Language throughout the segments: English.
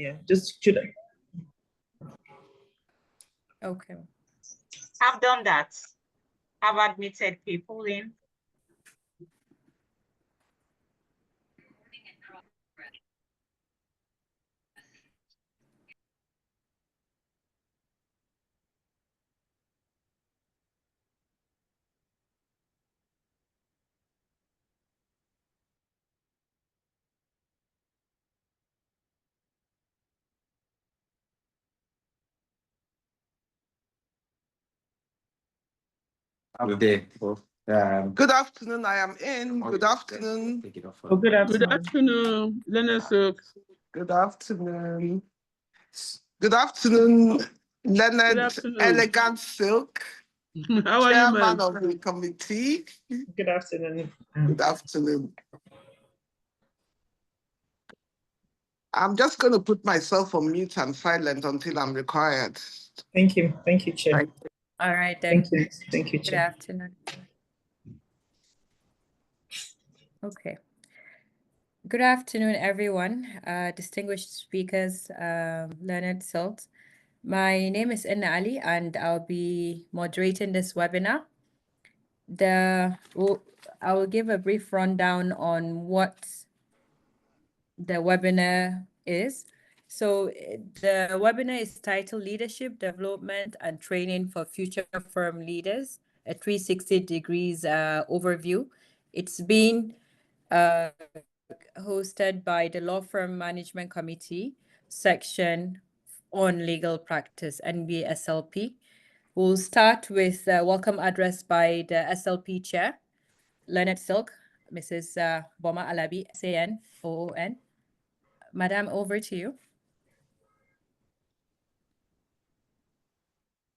Yeah, just should. Okay. I've done that. I've admitted people in. Good afternoon. I am in. Good afternoon. Oh, good afternoon. Good afternoon, Leonard Silk. Good afternoon. Good afternoon, Leonard Good afternoon. Elegant Silk, How are you, chairman man? of the committee. Good afternoon. Good afternoon. I'm just going to put myself on mute and silent until I'm required. Thank you. Thank you, Chair. Thank you. All right then. Thank you. Thank you, Good Chair. afternoon. Okay. Good afternoon, everyone. Distinguished speakers, Leonard Silt. My name is Inna Ali, and I'll be moderating this webinar. I will give a brief rundown on what the webinar is. So the webinar is titled Leadership Development and Training for Future Firm Leaders, a 360 degrees overview. It's been hosted by the Law Firm Management Committee section on legal practice, NBSLP. We'll start with a welcome address by the SLP chair, Leonard Silk, Mrs. Boma Alabi, SAN, OON. Madam, over to you.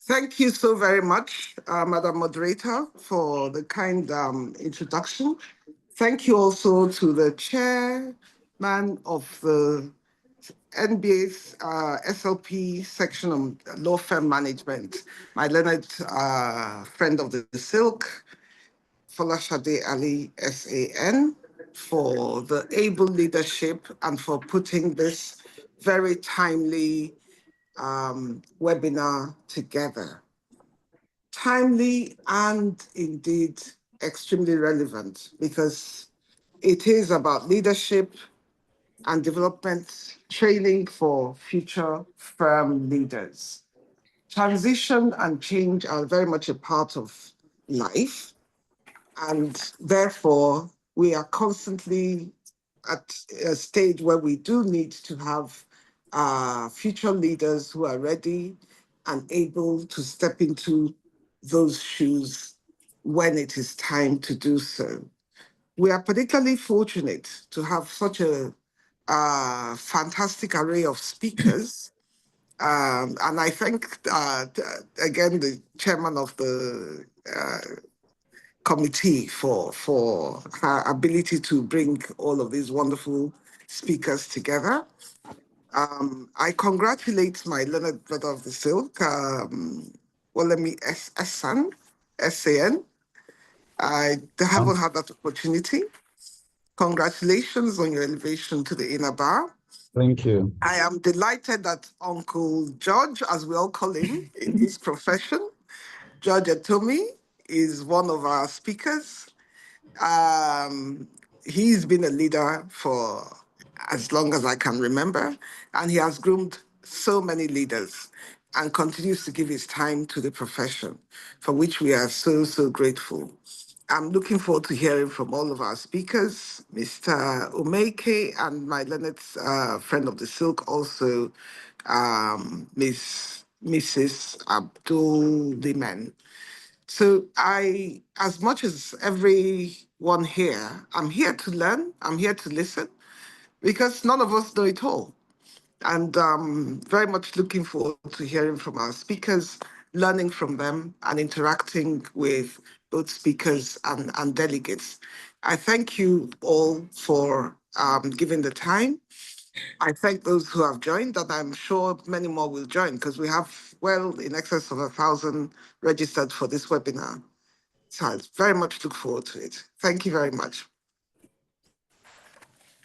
Thank you so very much, Madam Moderator, for the kind introduction. Thank you also to the chairman of the NBA's SLP section on law firm management, my learned friend of the Silk, Folashade Ali, SAN, for the able leadership and for putting this very timely webinar together. Timely and indeed extremely relevant because it is about leadership and development training for future firm leaders. Transition and change are very much a part of life, and therefore we are constantly at a stage where we do need to have future leaders who are ready and able to step into those shoes when it is time to do so. We are particularly fortunate to have such a fantastic array of speakers. And I thank, again, the chairman of the committee for her ability to bring all of these wonderful speakers together. I congratulate my learned brother of the Silk, SAN. I haven't had that opportunity. Congratulations on your elevation to the inner bar. Thank you. I am delighted that Uncle George, as we all call him in his profession, George Etomi, is one of our speakers. He's been a leader for as long as I can remember, and he has groomed so many leaders and continues to give his time to the profession, for which we are so, so grateful. I'm looking forward to hearing from all of our speakers, Mr. Umeke and my learned friend of the Silk, also Mrs. Abdul Liman. So as much as everyone here, I'm here to learn, I'm here to listen, because none of us know it all. And very much looking forward to hearing from our speakers, learning from them and interacting with both speakers and delegates. I thank you all for giving the time. I thank those who have joined, and I'm sure many more will join because we have well in excess of 1,000 registered for this webinar. So I very much look forward to it. Thank you very much.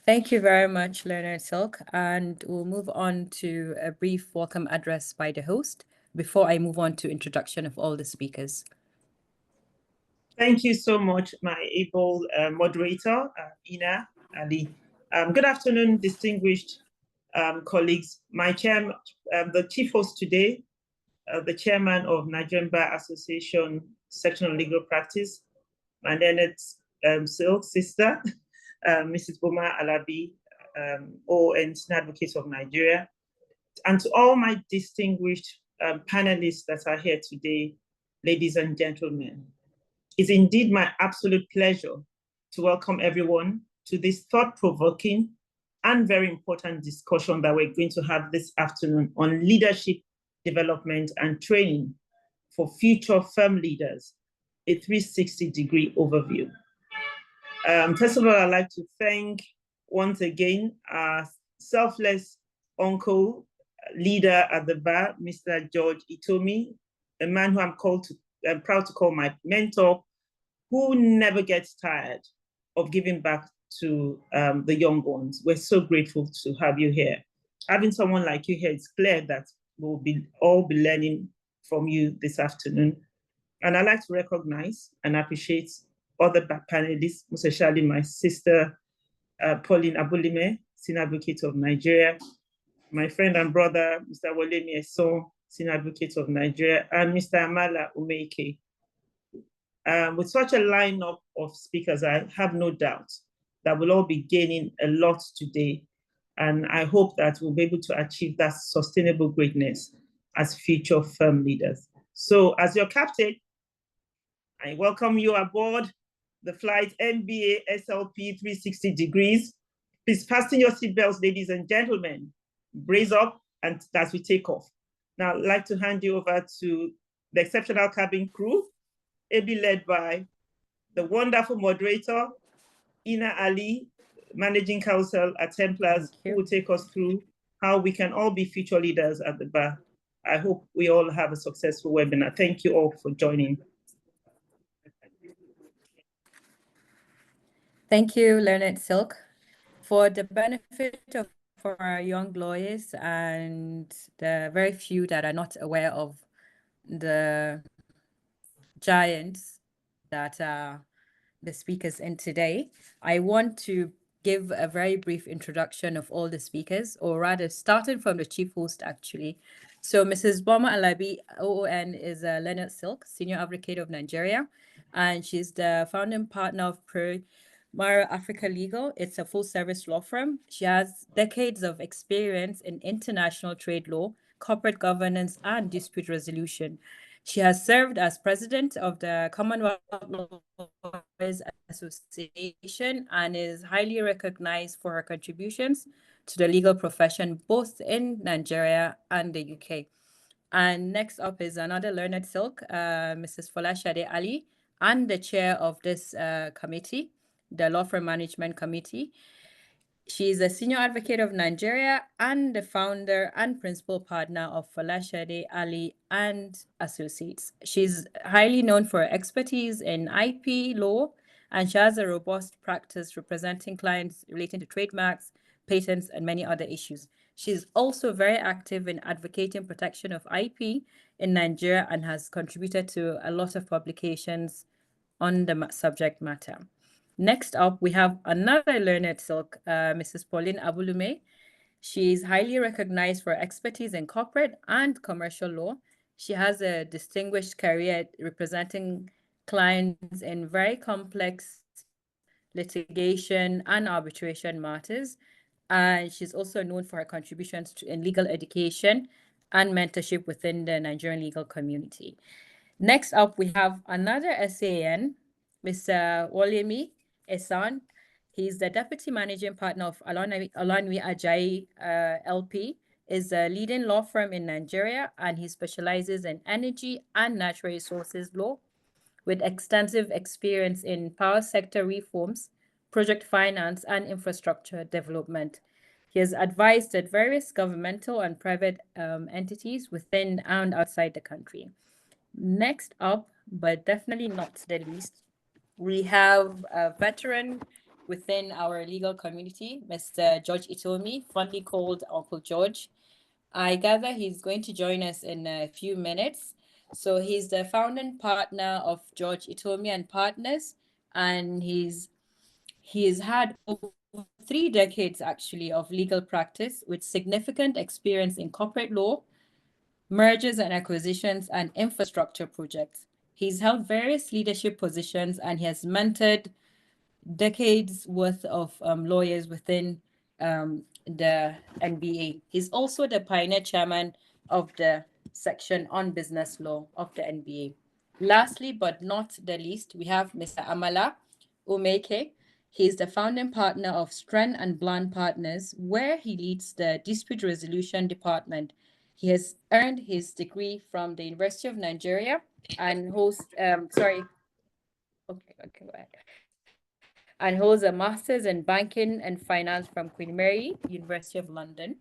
Thank you very much, Leonard Silk. And we'll move on to a brief welcome address by the host before I move on to introduction of all the speakers. Thank you so much, my able moderator, Ina Ali. Good afternoon, distinguished colleagues. My chairman, the chief host today, the chairman of Nigerian Bar Association Section on Legal Practice, my Leonard Silk sister, Mrs. Boma Alabi, ON Advocate of Nigeria, and to all my distinguished panelists that are here today, ladies and gentlemen. It's indeed my absolute pleasure to welcome everyone to this thought-provoking and very important discussion that we're going to have this afternoon on leadership development and training for future firm leaders, a 360-degree overview. First of all, I'd like to thank once again our selfless uncle, leader at the bar, Mr. George Itomi, a man who I'm proud to call my mentor, who never gets tired of giving back to the young ones. We're so grateful to have you here. Having someone like you here, it's clear that we'll all be learning from you this afternoon. And I'd like to recognize and appreciate other panelists, most especially my sister, Pauline Abulime, Senior Advocate of Nigeria, my friend and brother, Mr. Wolemi Eson, Senior Advocate of Nigeria, and Mr. Amala Umeike. With such a lineup of speakers, I have no doubt that we'll all be gaining a lot today. And I hope that we'll be able to achieve that sustainable greatness as future firm leaders. So as your captain, I welcome you aboard the flight MBA SLP 360 degrees. Please fasten your seatbelts, ladies and gentlemen. Brace up and as we take off. Now I'd like to hand you over to the exceptional cabin crew, ably led by the wonderful moderator, Ina Ali, Managing Counsel at Templars, who will take us through how we can all be future leaders at the bar. I hope we all have a successful webinar. Thank you all for joining. Thank you, Leonard Silk. For the benefit of our young lawyers and the very few that are not aware of the giants that are the speakers in today, I want to give a very brief introduction of all the speakers, or rather starting from the chief host actually. So Mrs. Boma Alabi, OON, is Leonard Silk, Senior Advocate of Nigeria, and she's the founding partner of Mara Africa Legal. It's a full-service law firm. She has decades of experience in international trade law, corporate governance, and dispute resolution. She has served as president of the Commonwealth Lawyers Association and is highly recognized for her contributions to the legal profession, both in Nigeria and the UK. And next up is another Learned Silk, Mrs. Folashade Ali, and the chair of this committee, the Law Firm Management Committee. She is a senior advocate of Nigeria and the founder and principal partner of Folashade Ali and Associates. She's highly known for her expertise in IP law, and she has a robust practice representing clients relating to trademarks, patents, and many other issues. She's also very active in advocating protection of IP in Nigeria and has contributed to a lot of publications on the subject matter. Next up, we have another Learned Silk, Mrs. Pauline Abulume. She is highly recognized for expertise in corporate and commercial law. She has a distinguished career representing clients in very complex litigation and arbitration matters. And she's also known for her contributions in legal education and mentorship within the Nigerian legal community. Next up, we have another SAN, Mr. Wolemi Esan. He's the Deputy Managing Partner of Alanwi Ajayi LP, is a leading law firm in Nigeria, and he specializes in energy and natural resources law with extensive experience in power sector reforms, project finance, and infrastructure development. He has advised at various governmental and private entities within and outside the country. Next up, but definitely not the least, we have a veteran within our legal community, Mr. George Itomi, fondly called Uncle George. I gather he's going to join us in a few minutes. So he's the founding partner of George Itomi and Partners, and he's had over 3 decades actually of legal practice with significant experience in corporate law, mergers and acquisitions, and infrastructure projects. He's held various leadership positions and he has mentored decades worth of lawyers within the NBA. He's also the pioneer chairman of the section on business law of the NBA. Lastly, but not the least, we have Mr. Amala Umeke. He's the founding partner of Stren and Bland Partners, where he leads the dispute resolution department. He has earned his degree from the University of Nigeria and holds, go ahead. And holds a master's in banking and finance from Queen Mary, University of London.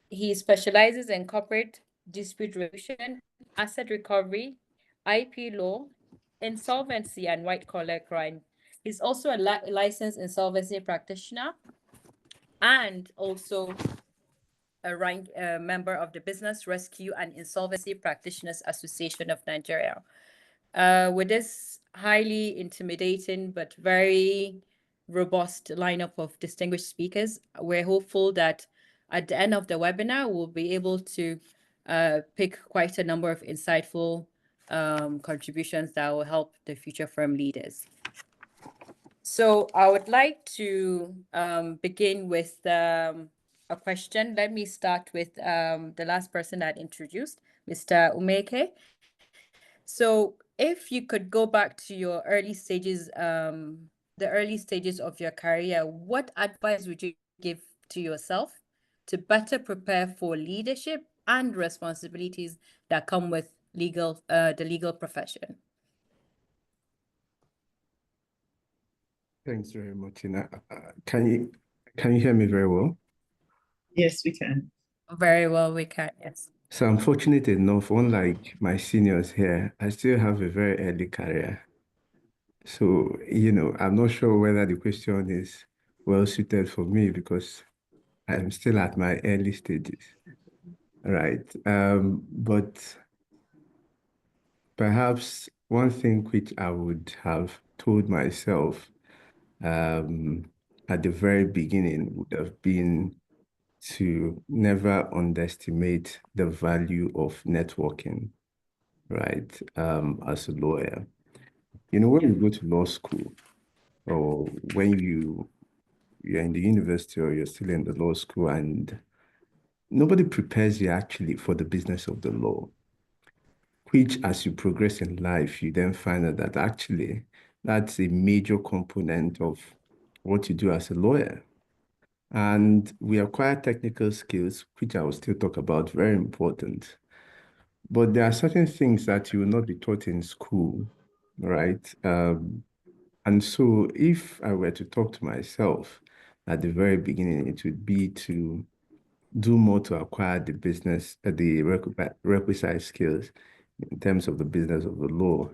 He specializes in corporate dispute resolution, asset recovery, IP law, insolvency, and white-collar crime. He's also a licensed insolvency practitioner and also a member of the Business Rescue and Insolvency Practitioners Association of Nigeria. With this highly intimidating but very robust lineup of distinguished speakers, we're hopeful that at the end of the webinar, we'll be able to pick quite a number of insightful contributions that will help the future firm leaders. So I would like to begin with a question. Let me start with the last person that introduced, Mr. Umeke. So if you could go back to your early stages, the early stages of your career, what advice would you give to yourself to better prepare for leadership and responsibilities that come with the legal profession? Thanks very much, Ina. Can you hear me very well? Yes, we can. Very well, we can, yes. So I'm fortunate enough, unlike my seniors here, I still have a very early career. So, I'm not sure whether the question is well suited for me because I'm still at my early stages, right? But perhaps one thing which I would have told myself at the very beginning would have been to never underestimate the value of networking, right? As a lawyer. When you go to law school or when you're in the university or you're still in the law school and nobody prepares you actually for the business of the law, which as you progress in life, you then find out that actually that's a major component of what you do as a lawyer. And we acquire technical skills, which I will still talk about, very important. But there are certain things that you will not be taught in school, right? And so if I were to talk to myself at the very beginning, it would be to do more to acquire the business, the requisite skills in terms of the business of the law.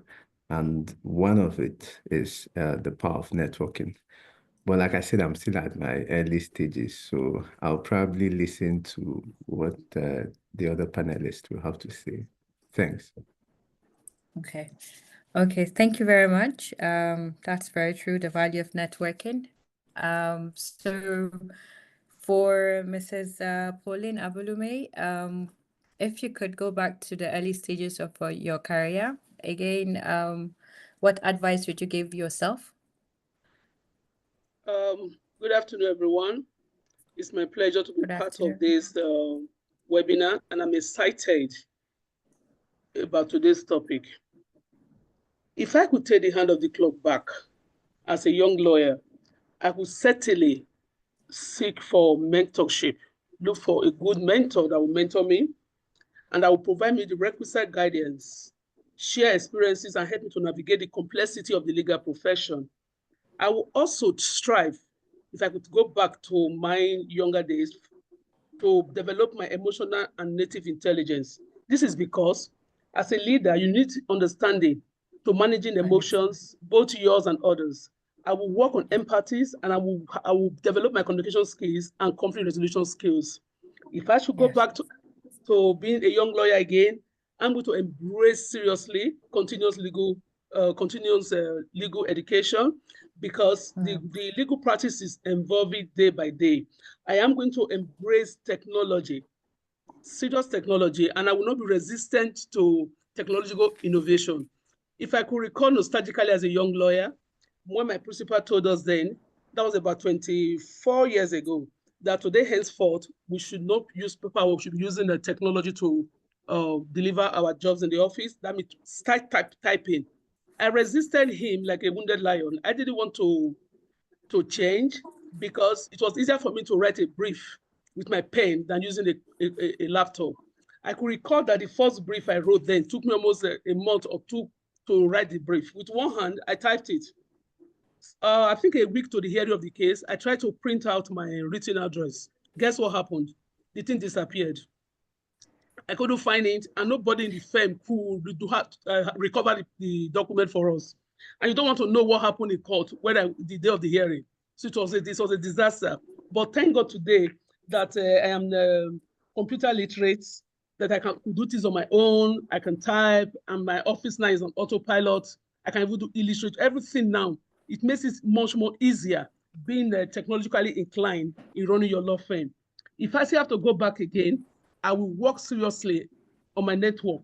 And one of it is the power of networking. But like I said, I'm still at my early stages, so I'll probably listen to what the other panelists will have to say. Thanks. Okay. Okay, thank you very much. That's very true, the value of networking. So for Mrs. Pauline Abulume, if you could go back to the early stages of your career, again, what advice would you give yourself? Good afternoon, everyone. It's my pleasure to be part of this webinar, and I'm excited about today's topic. If I could take the hand of the clock back as a young lawyer, I would certainly seek for mentorship, look for a good mentor that will mentor me, and that will provide me the requisite guidance, share experiences, and help me to navigate the complexity of the legal profession. I will also strive, if I could go back to my younger days, to develop my emotional and native intelligence. This is because as a leader, you need understanding to managing emotions, both yours and others, I will work on empathies, and I will develop my communication skills and conflict resolution skills. If I should go back to being a young lawyer again, I'm going to embrace seriously continuous legal education, because the legal practice is evolving day by day. I am going to embrace technology, serious technology, and I will not be resistant to technological innovation. If I could recall nostalgically as a young lawyer, when my principal told us then, that was about 24 years ago, that today henceforth, we should not use paper, we should be using the technology to deliver our jobs in the office. That means start typing. I resisted him like a wounded lion. I didn't want to change, because it was easier for me to write a brief with my pen than using a laptop. I could recall that the first brief I wrote then took me almost a month or two to write the brief. With one hand, I typed it. I think a week to the hearing of the case, I tried to print out my written address. Guess what happened? The thing disappeared. I couldn't find it, and nobody in the firm could recover the document for us. And you don't want to know what happened in court the day of the hearing. So this was a disaster. But thank God today that I am computer literate, that I can do things on my own. I can type, and my office now is on autopilot. I can even do illustrate everything now. It makes it much more easier being technologically inclined in running your law firm. If I still have to go back again, I will work seriously on my network.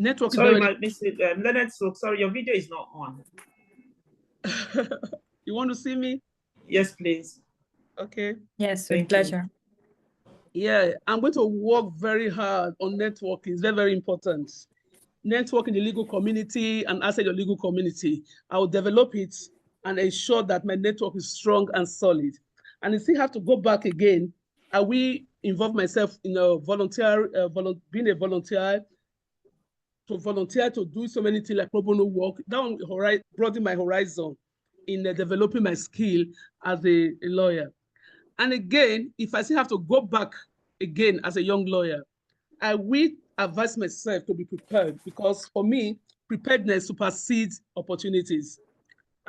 Sorry, Mr. Leonard, so sorry, your video is not on. You want to see me? Yes, please. Okay. Yes, with pleasure. Yeah, I'm going to work very hard on networking. It's very, very important. Network in the legal community and outside your legal community. I will develop it and ensure that my network is strong and solid. And I still have to go back again. I will involve myself in a being a volunteer, to do so many things like pro bono work. That one broaden my horizon in developing my skill as a lawyer. And again, if I still have to go back again as a young lawyer, I will advise myself to be prepared, because for me, preparedness supersedes opportunities.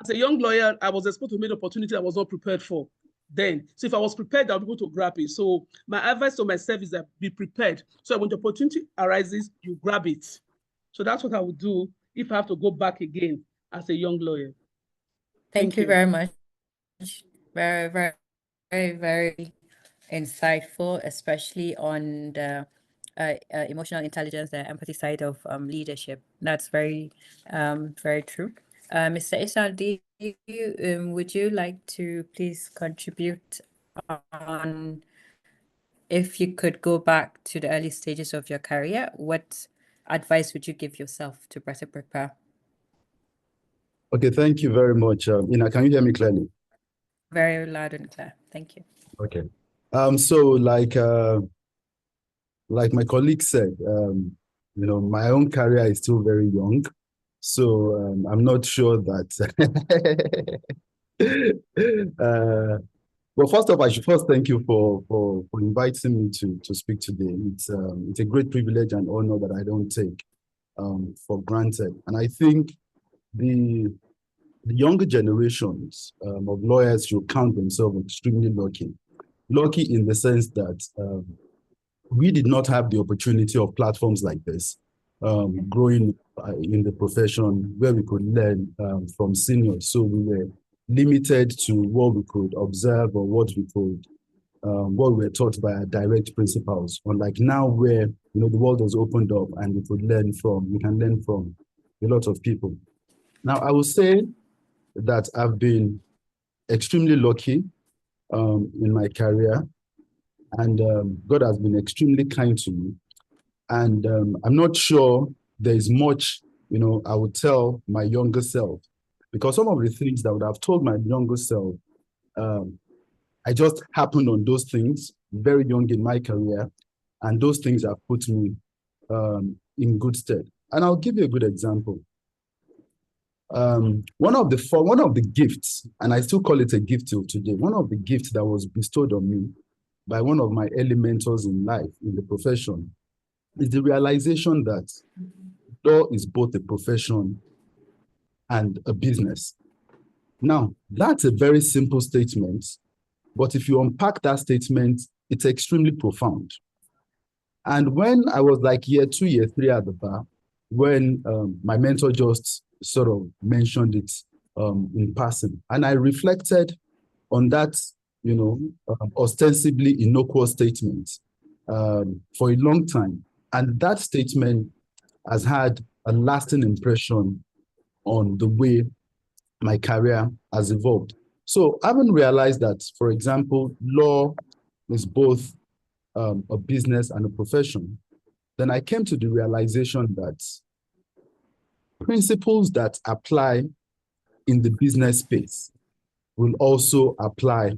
As a young lawyer, I was exposed to many opportunities I was not prepared for then. So if I was prepared, I'll be able to grab it. So my advice to myself is that be prepared. So when the opportunity arises, you grab it. So that's what I would do if I have to go back again as a young lawyer. Thank you very much. Very, very, very, very insightful, especially on the emotional intelligence, the empathy side of leadership. That's very, very true. Mr. Isal, would you like to please contribute on, if you could go back to the early stages of your career, what advice would you give yourself to better prepare? Okay, thank you very much. Ina, can you hear me clearly? Very loud and clear. Thank you. Okay. So like my colleague said, my own career is still very young. So I'm not sure that. Well, first off, I should first thank you for inviting me to speak today. It's a great privilege and honor that I don't take for granted. And I think the younger generations of lawyers should count themselves extremely lucky. Lucky in the sense that we did not have the opportunity of platforms like this growing in the profession, where we could learn from seniors. So we were limited to what we could observe or what we were taught by our direct principals. Unlike now, where the world has opened up and we can learn from a lot of people. Now, I will say that I've been extremely lucky in my career, and God has been extremely kind to me. And I'm not sure there is much, I would tell my younger self, because some of the things that I would have told my younger self, I just happened on those things very young in my career, and those things have put me in good stead. And I'll give you a good example. One of the gifts, and I still call it a gift till today, one of the gifts that was bestowed on me by one of my early mentors in life, in the profession, is the realization that law is both a profession and a business. Now, that's a very simple statement, but if you unpack that statement, it's extremely profound. And when I was like year 2, year 3 at the bar, when my mentor just sort of mentioned it in passing, and I reflected on that, ostensibly innocuous statement for a long time. And that statement has had a lasting impression on the way my career has evolved. So having realized that, for example, law is both a business and a profession, then I came to the realization that principles that apply in the business space will also apply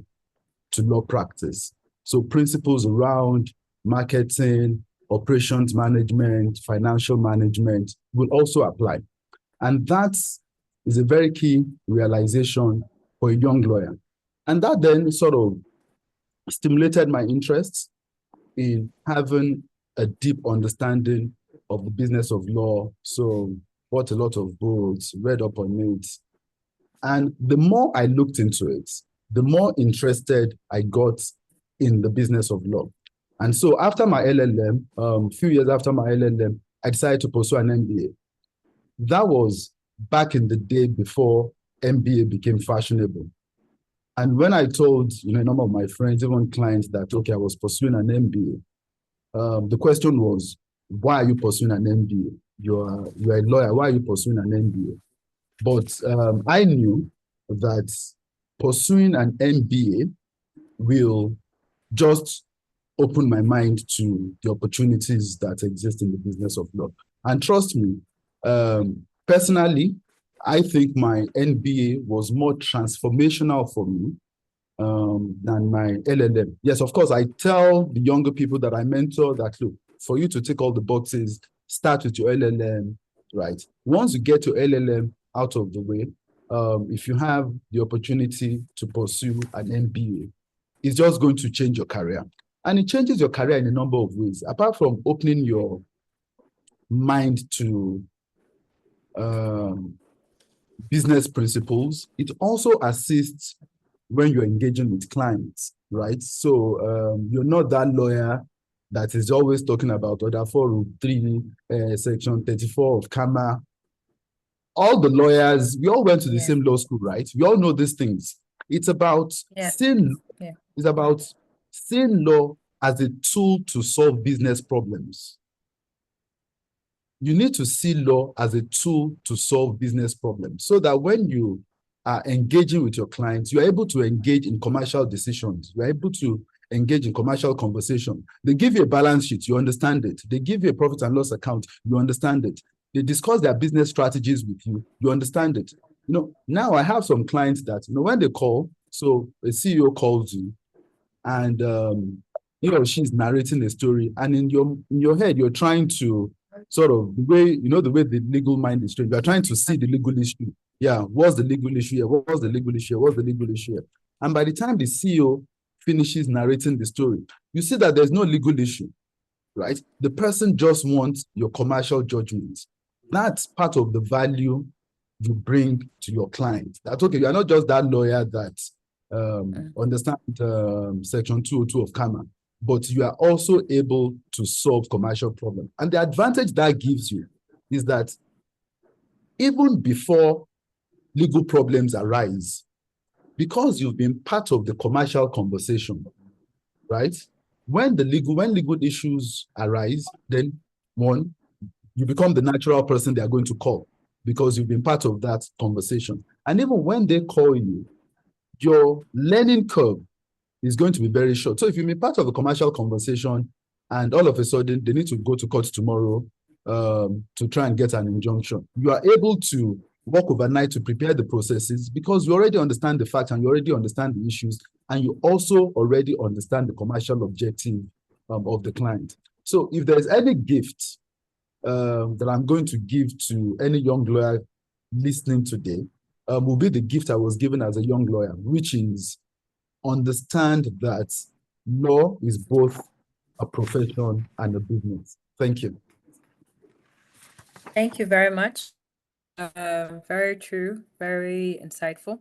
to law practice. So principles around marketing, operations management, financial management will also apply. And that is a very key realization for a young lawyer. And that then sort of stimulated my interest in having a deep understanding of the business of law. So bought a lot of books, read up on it. And the more I looked into it, the more interested I got in the business of law. And so after my LLM, a few years after my LLM, I decided to pursue an MBA. That was back in the day before MBA became fashionable. And when I told a number of my friends, even clients, that, okay, I was pursuing an MBA, the question was, why are you pursuing an MBA? You're a lawyer, why are you pursuing an MBA? But I knew that pursuing an MBA will just open my mind to the opportunities that exist in the business of law. And trust me, personally, I think my MBA was more transformational for me than my LLM. Yes, of course, I tell the younger people that I mentor that, look, for you to tick all the boxes, start with your LLM, right? Once you get your LLM out of the way, if you have the opportunity to pursue an MBA, it's just going to change your career. And it changes your career in a number of ways. Apart from opening your mind to business principles, it also assists when you're engaging with clients, right? So you're not that lawyer that is always talking about Order 403, Section 34 of CAMA. All the lawyers, we all went to the same law school, right? We all know these things. It's about it's about seeing law as a tool to solve business problems. You need to see law as a tool to solve business problems so that when you are engaging with your clients, you're able to engage in commercial decisions. You're able to engage in commercial conversation. They give you a balance sheet, you understand it. They give you a profit and loss account, you understand it. They discuss their business strategies with you, you understand it. Now I have some clients that, when they call, so a CEO calls you and he or she's narrating a story, and in your head, you're trying to sort of the way the legal mind is trained. You're trying to see the legal issue. Yeah, what's the legal issue here? What's the legal issue here? What's the legal issue here? And by the time the CEO finishes narrating the story, you see that there's no legal issue, right? The person just wants your commercial judgment. That's part of the value you bring to your client. That's okay. You're not just that lawyer that understand Section 202 of CAMA, but you are also able to solve commercial problems. And the advantage that gives you is that even before legal problems arise, because you've been part of the commercial conversation, right? When legal issues arise, then one, you become the natural person they are going to call because you've been part of that conversation. And even when they call you, your learning curve is going to be very short. So if you've been part of a commercial conversation and all of a sudden they need to go to court tomorrow to try and get an injunction, you are able to work overnight to prepare the processes because you already understand the facts and you already understand the issues, and you also already understand the commercial objective of the client. So if there's any gift that I'm going to give to any young lawyer listening today, will be the gift I was given as a young lawyer, which is understand that law is both a profession and a business. Thank you. Thank you very much. Very true, very insightful.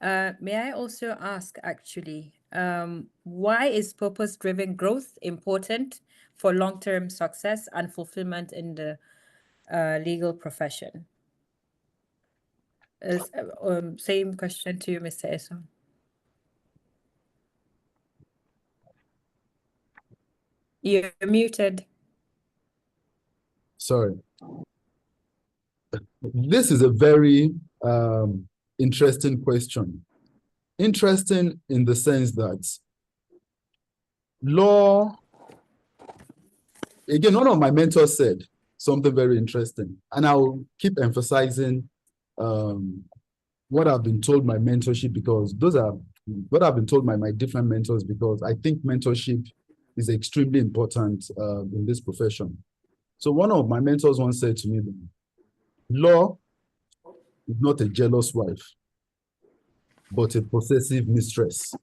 May I also ask, actually, why is purpose-driven growth important for long-term success and fulfillment in the legal profession? Same question to you, Mr. Esson. You're muted. Sorry. This is a very interesting question. Interesting in the sense that law, again, one of my mentors said something very interesting, and I'll keep emphasizing what I've been told my mentorship, because those are what I've been told by my different mentors, because I think mentorship is extremely important in this profession. So one of my mentors once said to me, law is not a jealous wife, but a possessive mistress,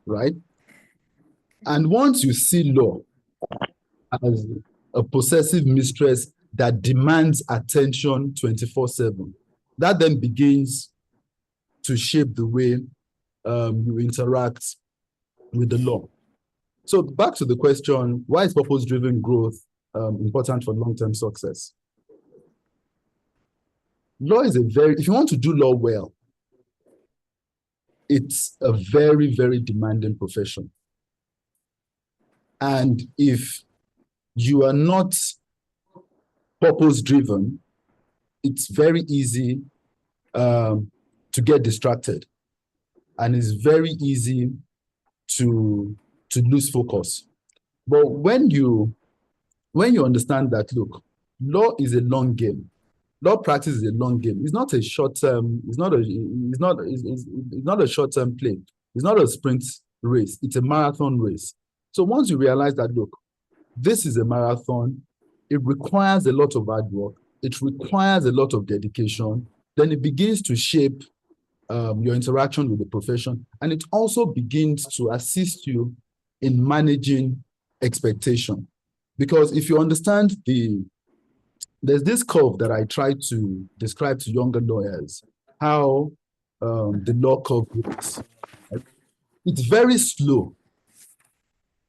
right? And once you see law as a possessive mistress that demands attention 24/7, that then begins to shape the way you interact with the law. So back to the question, why is purpose-driven growth important for long-term success? Law is if you want to do law well, it's a very, very demanding profession. And if you are not purpose-driven, it's very easy to get distracted. And it's very easy to lose focus. But when you understand that, look, law is a long game. Law practice is a long game. It's not a short-term, it's not a short-term play. It's not a sprint race. It's a marathon race. So once you realize that, look, this is a marathon, it requires a lot of hard work, it requires a lot of dedication, then it begins to shape your interaction with the profession, and it also begins to assist you in managing expectation. Because if you understand there's this curve that I try to describe to younger lawyers, how the law curve works. It's very slow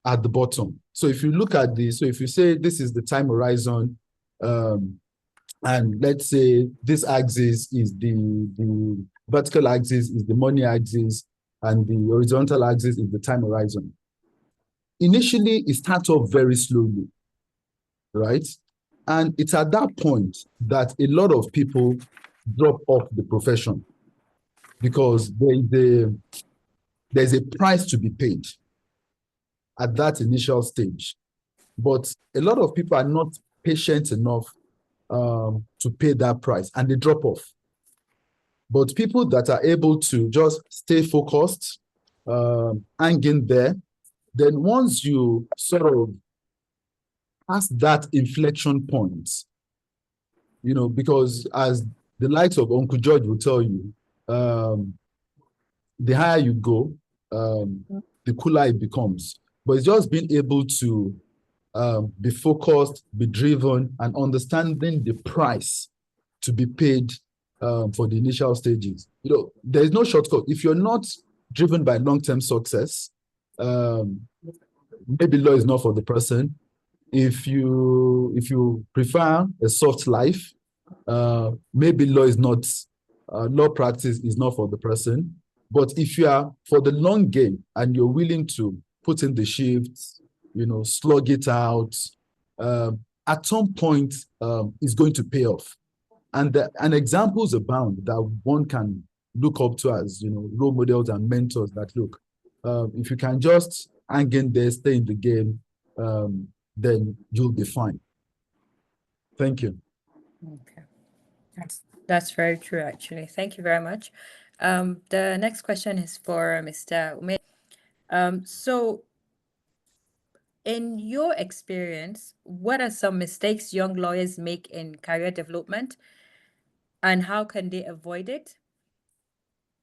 at the bottom. So if you look at this, so if you say this is the time horizon, and let's say this axis is the vertical axis is the money axis, and the horizontal axis is the time horizon. Initially, it starts off very slowly, right? And it's at that point that a lot of people drop off the profession, because there's a price to be paid at that initial stage. But a lot of people are not patient enough to pay that price, and they drop off. But people that are able to just stay focused, hang in there, then once you sort of pass that inflection point, you know, because as the likes of Uncle George will tell you, the higher you go, the cooler it becomes. But it's just being able to be focused, be driven, and understanding the price to be paid for the initial stages. You know, there is no shortcut. If you're not driven by long-term success, maybe law is not for the person. If you prefer a soft life, maybe law practice is not for the person. But if you are for the long game and you're willing to put in the shifts, you know, slug it out, at some point it's going to pay off. And examples abound that one can look up to as, you know, role models and mentors that, look, if you can just hang in there, stay in the game, then you'll be fine. Thank you. Okay, that's very true, actually. Thank you very much. The next question is for Mr. Ume. So in your experience, what are some mistakes young lawyers make in career development, and how can they avoid it?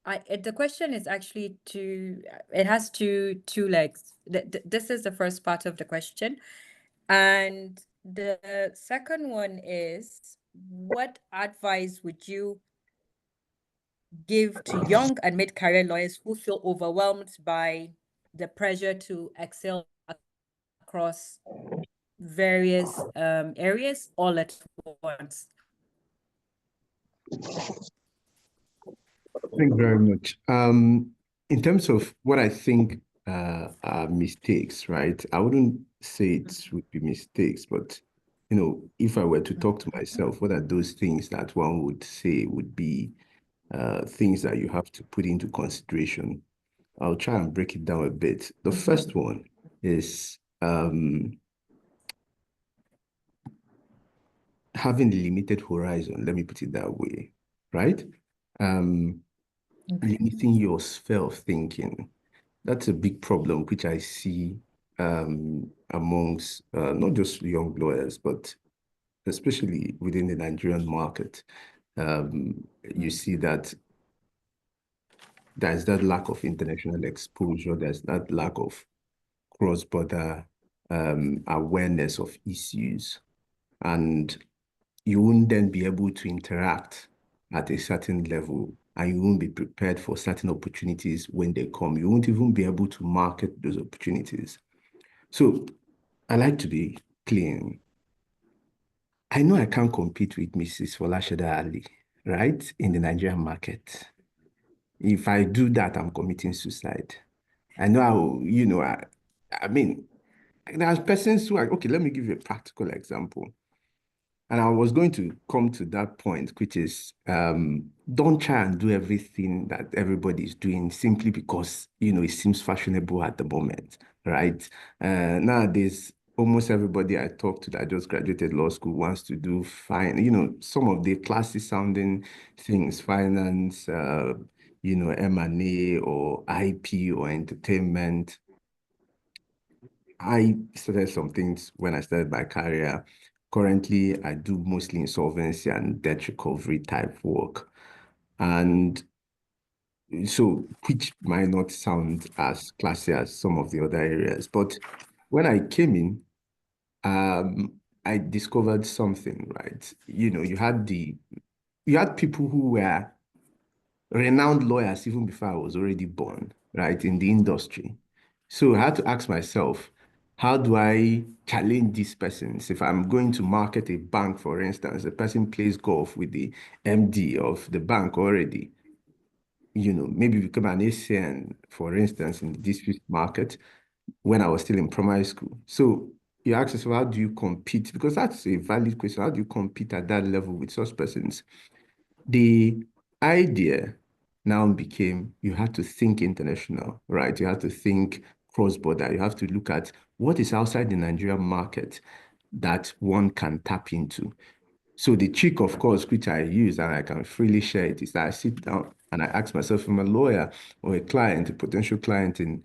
The question is actually it has two legs. This is the first part of the question. And the second one is, what advice would you give to young and mid-career lawyers who feel overwhelmed by the pressure to excel across various areas all at once? Thank you very much. In terms of what I think are mistakes, right? I wouldn't say it would be mistakes, but if I were to talk to myself, what are those things that one would say would be things that you have to put into consideration? I'll try and break it down a bit. The first one is having a limited horizon, let me put it that way, right? Limiting your sphere of thinking. That's a big problem, which I see amongst not just young lawyers, but especially within the Nigerian market. You see that there's that lack of international exposure, there's that lack of cross-border awareness of issues. And you won't then be able to interact at a certain level, and you won't be prepared for certain opportunities when they come. You won't even be able to market those opportunities. So I like to be clean. I know I can't compete with Mrs. Folashada Ali, right, in the Nigerian market. If I do that, I'm committing suicide. I know, I mean, there's persons who are, okay, let me give you a practical example. And I was going to come to that point, which is don't try and do everything that everybody is doing simply because, it seems fashionable at the moment, right? Nowadays, almost everybody I talk to that just graduated law school wants to do fine, some of the classy sounding things, finance, M&A or IP or entertainment. I started some things when I started my career. Currently, I do mostly insolvency and debt recovery type work. And so, which might not sound as classy as some of the other areas. But when I came in, I discovered something, right? You had people who were renowned lawyers even before I was already born, right, in the industry. So I had to ask myself, how do I challenge these persons? If I'm going to market a bank, for instance, the person plays golf with the MD of the bank already, maybe become an ACN, for instance, in the dispute market when I was still in primary school. So you ask yourself, how do you compete? Because that's a valid question. How do you compete at that level with such persons? The idea now became you had to think international, right? You have to think cross-border. You have to look at what is outside the Nigerian market that one can tap into. So the trick, of course, which I use and I can freely share it, is that I sit down and I ask myself, from a lawyer or a client, a potential client in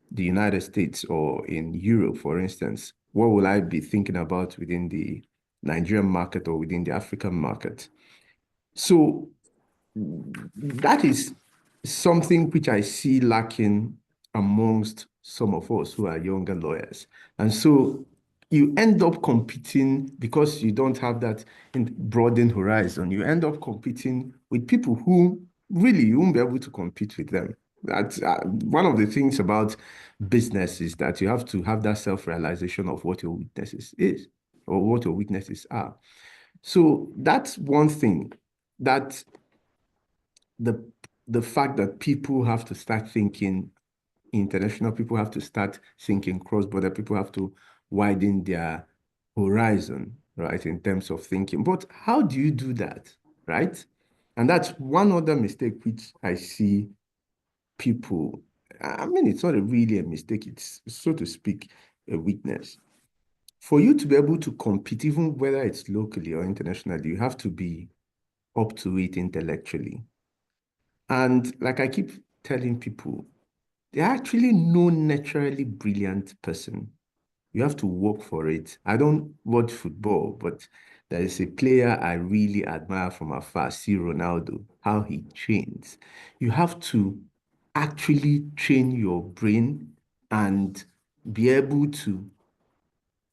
the United States or in Europe, for instance, what will I be thinking about within the Nigerian market or within the African market? So that is something which I see lacking amongst some of us who are younger lawyers. And so you end up competing because you don't have that broadened horizon. You end up competing with people who really you won't be able to compete with them. That's one of the things about business is that you have to have that self-realization of what your weaknesses is or what your weaknesses are. So that's one thing that the fact that people have to start thinking international, people have to start thinking cross-border, people have to widen their horizon, right, in terms of thinking. But how do you do that, right? And that's one other mistake which I see people, I mean, it's not really a mistake, it's, so to speak, a weakness. For you to be able to compete, even whether it's locally or internationally, you have to be up to it intellectually. And like I keep telling people, there are actually no naturally brilliant person. You have to work for it. I don't watch football, but there is a player I really admire from afar, see Ronaldo, how he trains. You have to actually train your brain and be able to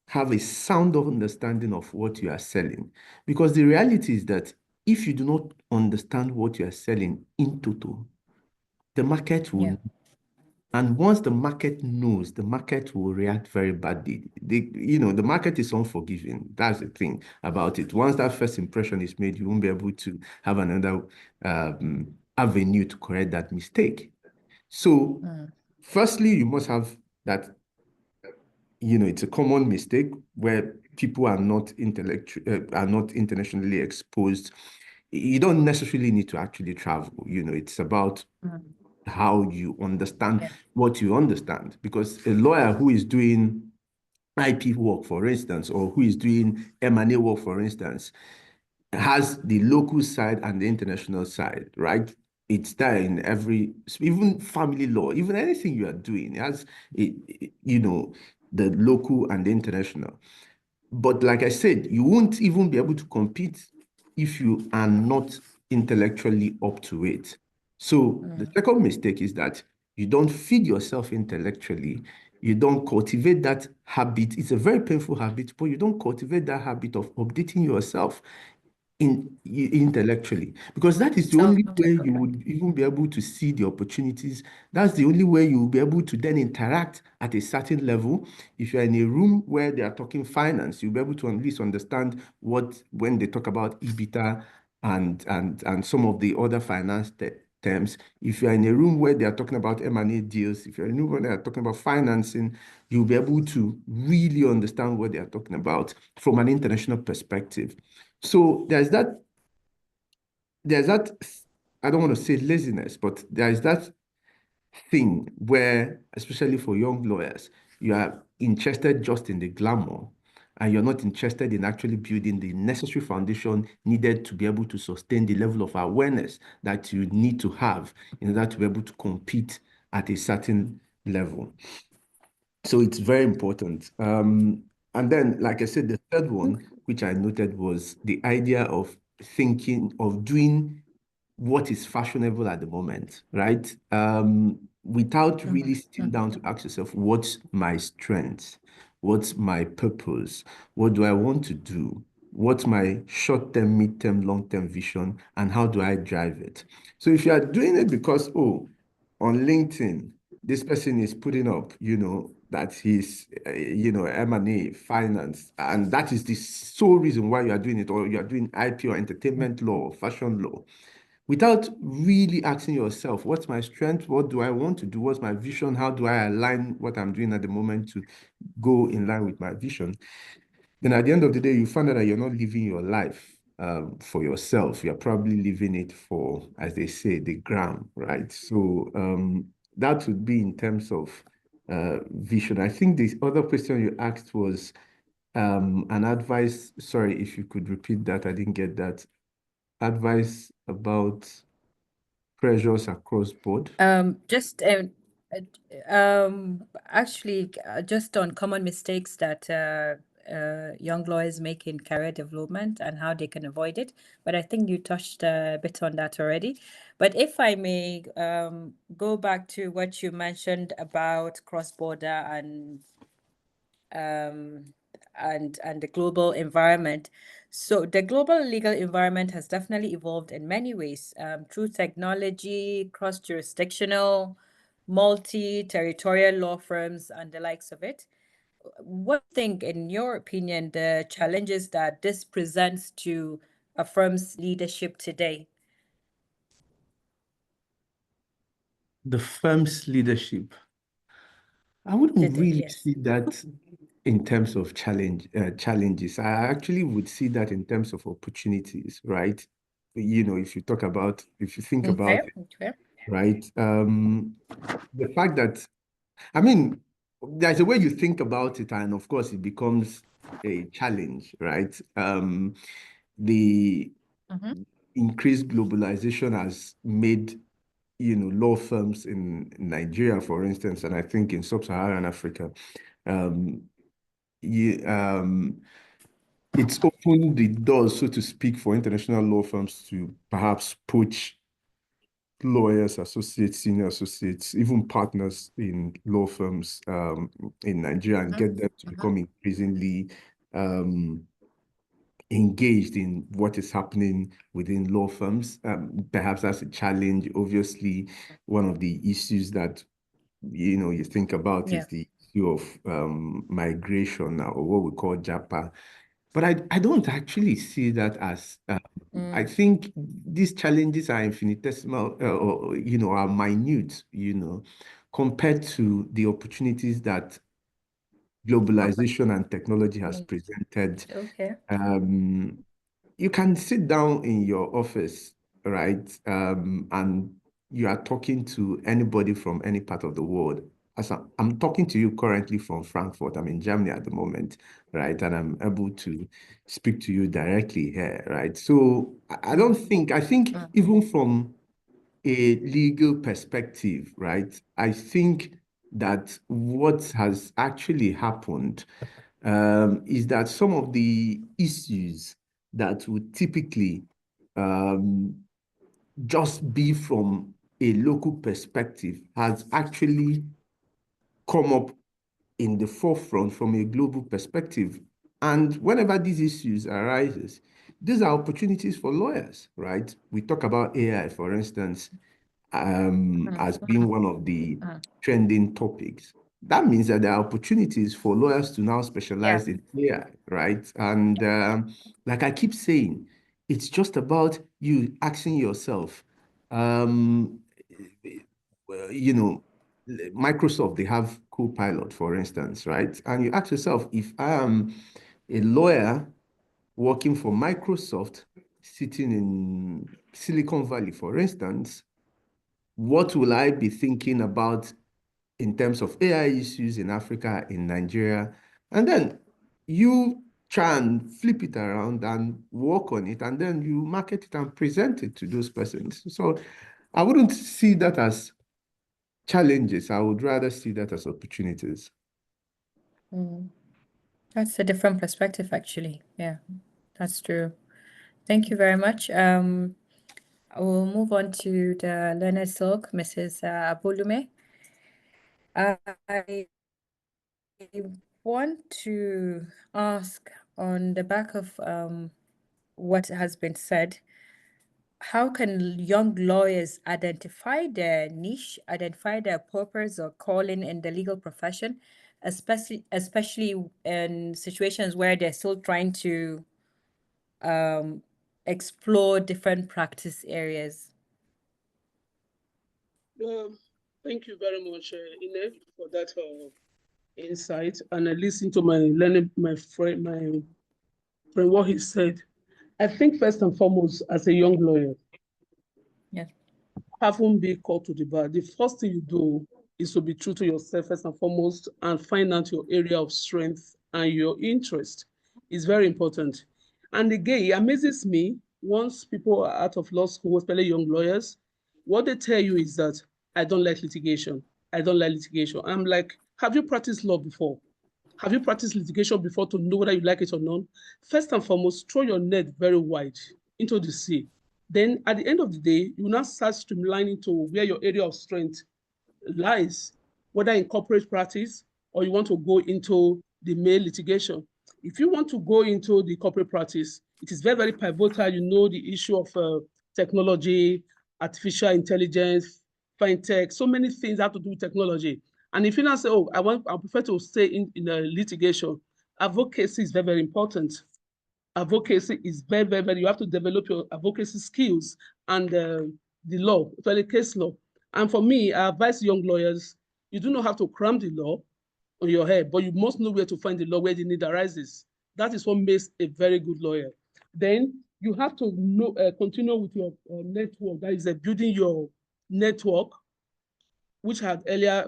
have a sound understanding of what you are selling. Because the reality is that if you do not understand what you are selling in total, the market will, and once the market knows, the market will react very badly. The market is unforgiving. That's the thing about it. Once that first impression is made, you won't be able to have another avenue to correct that mistake. So, firstly, you must have that, it's a common mistake where people are not internationally exposed. You don't necessarily need to actually travel. It's about how you understand what you understand. Because a lawyer who is doing IP work, for instance, or who is doing M&A work, for instance, has the local side and the international side, right? It's there in every, even family law, even anything you are doing, it has, the local and the international. But like I said, you won't even be able to compete if you are not intellectually up to it. So the second mistake is that you don't feed yourself intellectually. You don't cultivate that habit. It's a very painful habit, but you don't cultivate that habit of updating yourself intellectually, because that is the only way you would even be able to see the opportunities. That's the only way you will be able to then interact at a certain level. If you're in a room where they are talking finance, you'll be able to at least understand when they talk about EBITDA and some of the other finance terms. If you're in a room where they are talking about M&A deals, if you're in a room where they are talking about financing, you'll be able to really understand what they are talking about from an international perspective. So there's that, I don't want to say laziness, but there is that thing where, especially for young lawyers, you are interested just in the glamour and you're not interested in actually building the necessary foundation needed to be able to sustain the level of awareness that you need to have in order to be able to compete at a certain level. So it's very important. And then, like I said, the third one, which I noted, was the idea of thinking of doing what is fashionable at the moment, right? Without really sitting down to ask yourself, what's my strength? What's my purpose? What do I want to do? What's my short-term, mid-term, long-term vision? And how do I drive it? So if you are doing it because, on LinkedIn, this person is putting up, that he's, M&A, finance, and that is the sole reason why you are doing it, or you are doing IP or entertainment law, or fashion law, without really asking yourself, what's my strength? What do I want to do? What's my vision? How do I align what I'm doing at the moment to go in line with my vision? Then at the end of the day, you find out that you're not living your life for yourself. You're probably living it for, as they say, the gram, right? So that would be in terms of vision. I think the other question you asked was an advice. Sorry, if you could repeat that. I didn't get that. Advice about pressures across board. Actually, just on common mistakes that young lawyers make in career development and how they can avoid it. But I think you touched a bit on that already. But if I may go back to what you mentioned about cross-border and the global environment. So the global legal environment has definitely evolved in many ways through technology, cross-jurisdictional, multi-territorial law firms, and the likes of it. What do you think, in your opinion, the challenges that this presents to a firm's leadership today? The firm's leadership. I wouldn't really see that in terms of challenges. I actually would see that in terms of opportunities, right? If you think about it, right? The fact that, there's a way you think about it, and of course it becomes a challenge, right? The increased globalization has made law firms in Nigeria, for instance, and I think in sub-Saharan Africa, it's opened the doors, so to speak, for international law firms to perhaps poach lawyers, associates, senior associates, even partners in law firms in Nigeria, and get them to become increasingly engaged in what is happening within law firms. Perhaps that's a challenge. Obviously, one of the issues that you think about is the issue of migration, or what we call JAPA. But I don't actually see that as, I think these challenges are infinitesimal, or, are minute, compared to the opportunities that globalization and technology has presented. Okay. You can sit down in your office, right? And you are talking to anybody from any part of the world. As I'm talking to you currently from Frankfurt. I'm in Germany at the moment, right? And I'm able to speak to you directly here, right? So I think even from a legal perspective, right? I think that what has actually happened is that some of the issues that would typically just be from a local perspective has actually come up in the forefront from a global perspective. And whenever these issues arises, these are opportunities for lawyers, right? We talk about AI, for instance, as being one of the trending topics. That means that there are opportunities for lawyers to now specialize in AI, right? And like I keep saying, it's just about you asking yourself, Microsoft, they have Copilot, for instance, right? And you ask yourself, if I am a lawyer working for Microsoft, sitting in Silicon Valley, for instance, what will I be thinking about in terms of AI issues in Africa, in Nigeria? And then you try and flip it around and work on it, and then you market it and present it to those persons. So I wouldn't see that as challenges. I would rather see that as opportunities. That's a different perspective, actually. Yeah, that's true. Thank you very much. We'll move on to the Learned Silk, Mrs. Abolume. I want to ask, on the back of what has been said, how can young lawyers identify their niche, identify their purpose or calling in the legal profession, especially in situations where they're still trying to explore different practice areas? Thank you very much, Ine, for that insight. And I listened to my friend, what he said. I think first and foremost, as a young lawyer, having been called to the bar, the first thing you do is to be true to yourself first and foremost, and find out your area of strength and your interest. Is very important. And again, it amazes me once people are out of law school, especially young lawyers, what they tell you is that I don't like litigation. I don't like litigation. I'm like, have you practiced law before? Have you practiced litigation before to know whether you like it or not? First and foremost, throw your net very wide into the sea. Then at the end of the day, you will now start streamlining to where your area of strength lies, whether in corporate practice or you want to go into the male litigation. If you want to go into the corporate practice, it is very, very pivotal. You know the issue of technology, artificial intelligence, fintech, so many things have to do with technology. And if you now say, oh, I prefer to stay in a litigation, advocacy is very, very important. Advocacy is very, very, very, you have to develop your advocacy skills and the law, especially case law. And for me, I advise young lawyers, you do not have to cram the law on your head, but you must know where to find the law where the need arises. That is what makes a very good lawyer. Then you have to know, continue with your network. That is building your network, which I had earlier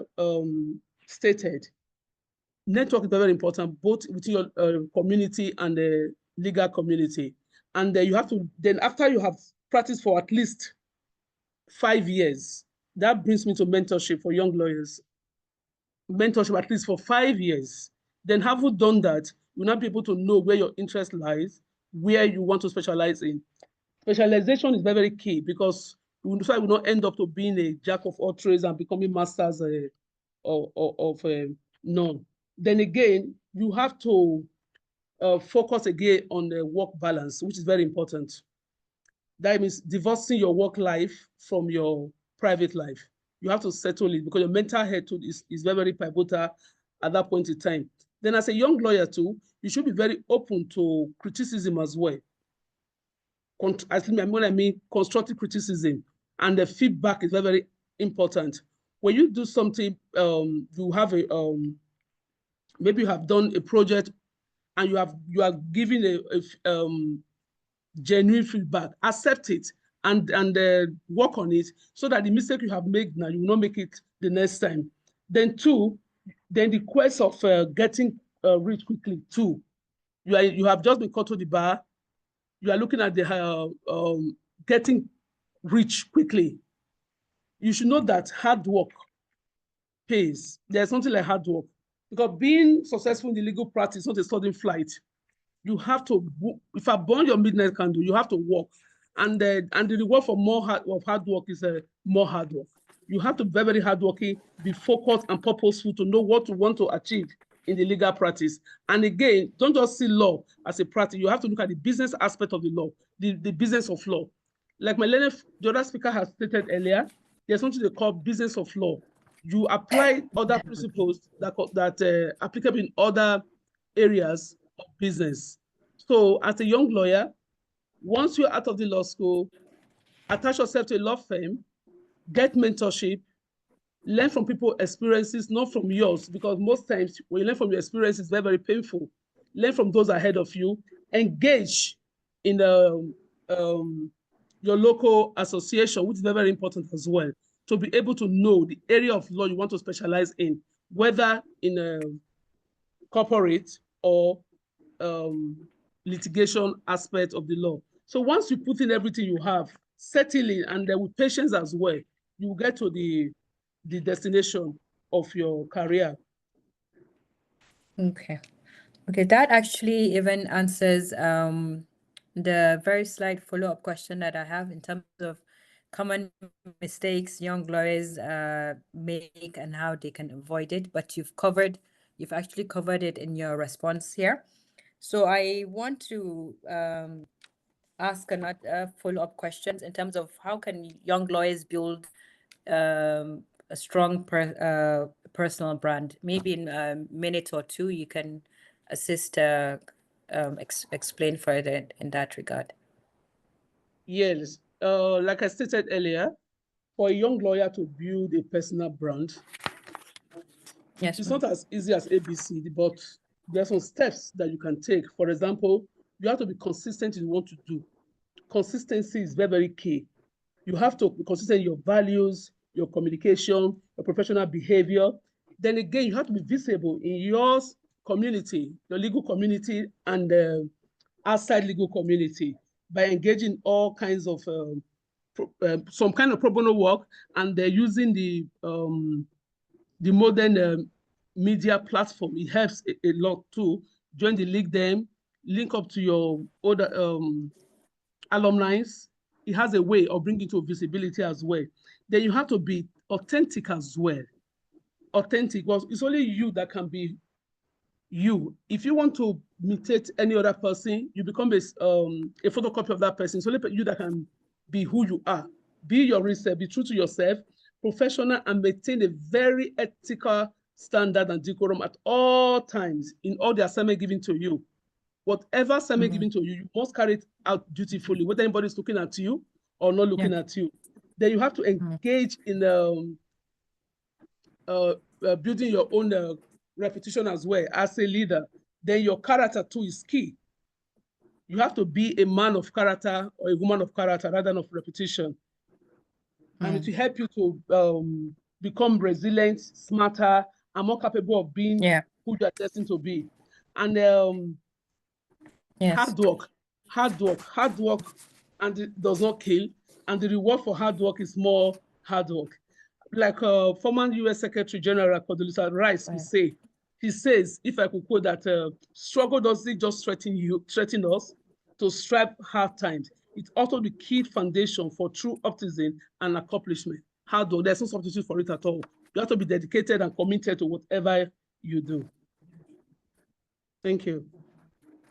stated. Network is very important, both within your community and the legal community. And you have to, then after you have practiced for at least 5 years, that brings me to mentorship for young lawyers. Mentorship at least for 5 years. Then have you done that, you'll not be able to know where your interest lies, where you want to specialize in. Specialization is very, very key, because we will not end up to being a jack of all trades and becoming masters of none. Then again, you have to focus again on the work balance, which is very important. That means divorcing your work life from your private life. You have to settle it because your mental health is very, very pivotal at that point in time. Then as a young lawyer too, you should be very open to criticism as well. When I mean constructive criticism, and the feedback is very, very important. When you do something, you have a maybe you have done a project and you are giving a genuine feedback, accept it and work on it so that the mistake you have made now, you will not make it the next time. Then two, then the quest of getting rich quickly too. You have just been called to the bar. You are looking at the getting rich quickly. You should know that hard work pays. There's something like hard work. Because being successful in the legal practice is not a sudden flight. You have to, if I burn your midnight candle, you have to work. And the reward for more hard work is more hard work. You have to be very, very hardworking, be focused and purposeful to know what you want to achieve in the legal practice. And again, don't just see law as a practice. You have to look at the business aspect of the law, the business of law. Like the other speaker has stated earlier, there's something they call business of law. You apply other principles that applicable in other areas of business. So as a young lawyer, once you're out of the law school, attach yourself to a law firm, get mentorship, learn from people's experiences, not from yours, because most times when you learn from your experience, it's very, very painful. Learn from those ahead of you, engage in your local association, which is very, very important as well, to be able to know the area of law you want to specialize in, whether in a corporate or litigation aspect of the law. So once you put in everything you have, settle in, and then with patience as well, you will get to the destination of your career. Okay. Okay, that actually even answers the very slight follow-up question that I have in terms of common mistakes young lawyers make and how they can avoid it, but you've actually covered it in your response here. So I want to ask another follow-up questions in terms of how can young lawyers build a strong personal brand. Maybe in a minute or two, you can assist explain further in that regard. Yes, like I stated earlier, for a young lawyer to build a personal brand, yes, it's not as easy as ABC, but there are some steps that you can take. For example, you have to be consistent in what you do. Consistency is very, very key. You have to be consistent in your values, your communication, your professional behavior. Then again, you have to be visible in your community, your legal community, and outside legal community by engaging all kinds of some kind of pro bono work, and they're using the modern media platform. It helps a lot too. Join the league, them link up to your other alumni. It has a way of bringing to visibility as well. Then you have to be authentic as well. Authentic, because it's only you that can be you. If you want to imitate any other person, you become a photocopy of that person. It's only you that can be who you are. Be your real self, be true to yourself, professional, and maintain a very ethical standard and decorum at all times in all the assignment given to you. Whatever assignment given to you, you must carry it out dutifully, whether anybody's looking at you or not looking at you. Then you have to engage in building your own reputation as well as a leader. Then your character too is key. You have to be a man of character or a woman of character rather than of reputation. And it will help you to become resilient, smarter, and more capable of being who you are destined to be. And hard work, and it does not kill. And the reward for hard work is more hard work. Like former U.S. Secretary General Condoleezza Rice he says, if I could quote that, struggle doesn't just threaten us to strive hard times. It's also the key foundation for true optimism and accomplishment. Hard work, there's no substitute for it at all. You have to be dedicated and committed to whatever you do. Thank you.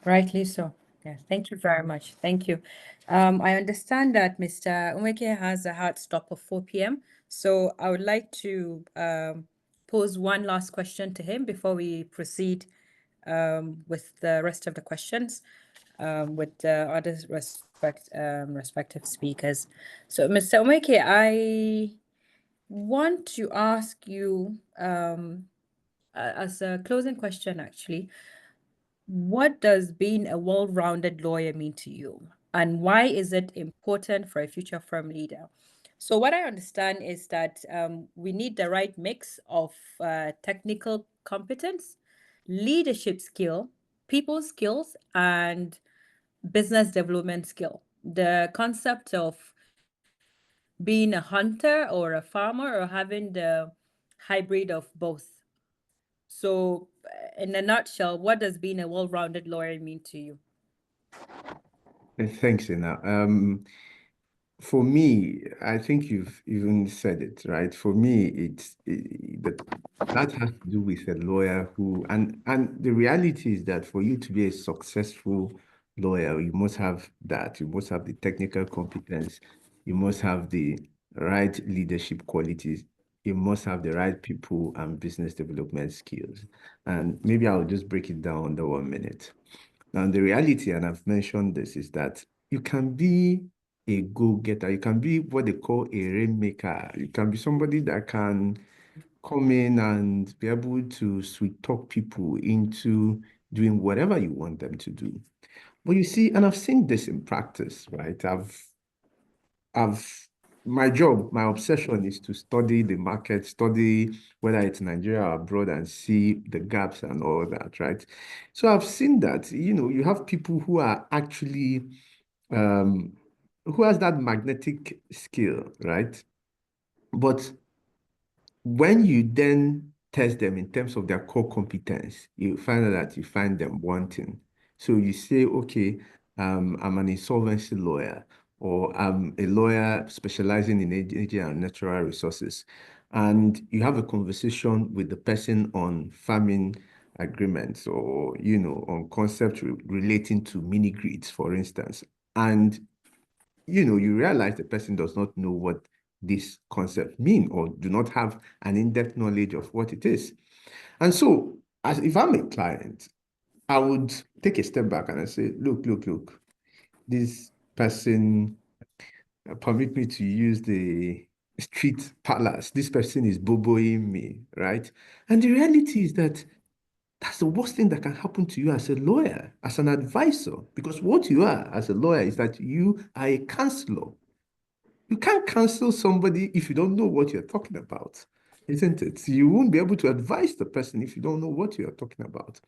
Rightly so. Yeah, thank you very much. Thank you. I understand that Mr. Umeke has a hard stop of 4 p.m. So I would like to pose one last question to him before we proceed with the rest of the questions with the other respective speakers. So, Mr. Umeke, I want to ask you as a closing question, actually, what does being a well-rounded lawyer mean to you? And why is it important for a future firm leader? So what I understand is that we need the right mix of technical competence, leadership skill, people skills, and business development skill. The concept of being a hunter or a farmer or having the hybrid of both. So, in a nutshell, what does being a well-rounded lawyer mean to you? Thanks, Ina. For me, I think you've even said it, right? For me, that has to do with a lawyer who, and the reality is that for you to be a successful lawyer, you must have that. You must have the technical competence. You must have the right leadership qualities. You must have the right people and business development skills. And maybe I'll just break it down under 1 minute. Now, the reality, and I've mentioned this, is that you can be a go-getter. You can be what they call a rainmaker. You can be somebody that can come in and be able to sweet talk people into doing whatever you want them to do. But you see, and I've seen this in practice, right? My job, my obsession is to study the market, study whether it's Nigeria or abroad and see the gaps and all that, right? So I've seen that, you have people who are actually, who has that magnetic skill, right? But when you then test them in terms of their core competence, you find out that you find them wanting. So you say, okay, I'm an insolvency lawyer, or I'm a lawyer specializing in energy and natural resources. And you have a conversation with the person on farming agreements or, on concepts relating to mini grids, for instance. And, you realize the person does not know what this concept mean or do not have an in-depth knowledge of what it is. And so, as if I'm a client, I would take a step back and I say, look, this person, permit me to use the street palace. This person is boboing me, right? And the reality is that that's the worst thing that can happen to you as a lawyer, as an advisor, because what you are as a lawyer is that you are a counselor. You can't counsel somebody if you don't know what you're talking about, isn't it? You won't be able to advise the person if you don't know what you're talking about.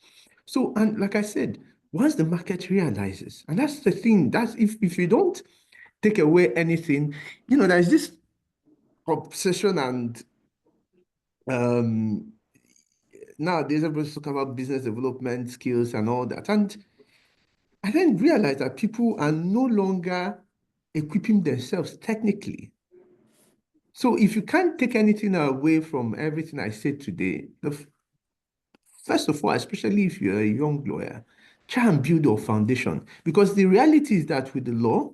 So, and like I said, once the market realizes, and that's the thing, that's if you don't take away anything, there's this obsession and nowadays everybody's talking about business development skills and all that. And I then realized that people are no longer equipping themselves technically. So if you can't take anything away from everything I said today, first of all, especially if you're a young lawyer, try and build your foundation. Because the reality is that with the law,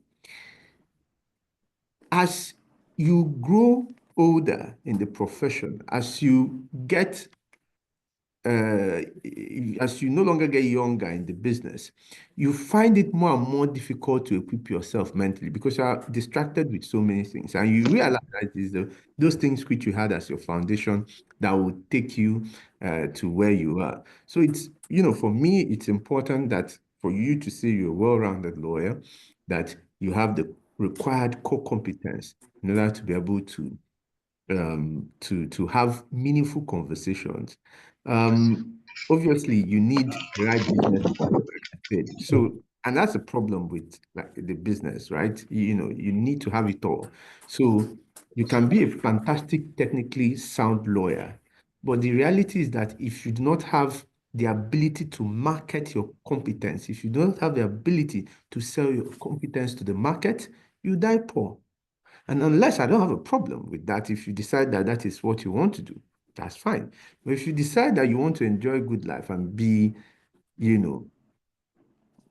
as you grow older in the profession, as you get as you no longer get younger in the business, you find it more and more difficult to equip yourself mentally because you are distracted with so many things. And you realize that it's those things which you had as your foundation that will take you to where you are. So it's, for me, it's important that for you to say you're a well-rounded lawyer, that you have the required core competence in order to be able to have meaningful conversations. Obviously, you need the right business skills, like I said. So, and that's a problem with like the business, right? You need to have it all. So you can be a fantastic, technically sound lawyer, but the reality is that if you do not have the ability to market your competence, if you don't have the ability to sell your competence to the market, you die poor. And unless I don't have a problem with that, if you decide that that is what you want to do, that's fine. But if you decide that you want to enjoy good life and be,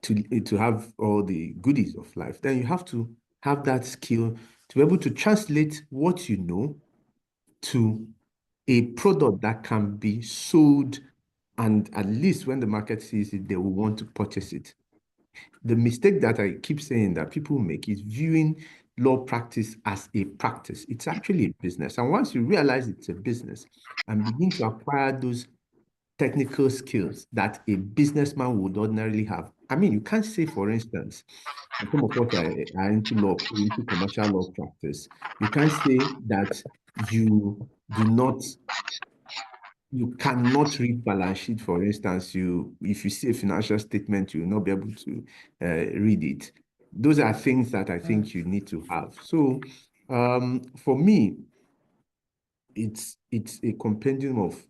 to have all the goodies of life, then you have to have that skill to be able to translate what you know to a product that can be sold, and at least when the market sees it, they will want to purchase it. The mistake that I keep saying that people make is viewing law practice as a practice. It's actually a business. And once you realize it's a business and begin to acquire those technical skills that a businessman would ordinarily have. I mean, you can't say, for instance, some of us are into law, into commercial law practice. You can't say that you cannot read balance sheet, for instance. If you see a financial statement, you will not be able to read it. Those are things that I think you need to have. So for me, it's a compendium of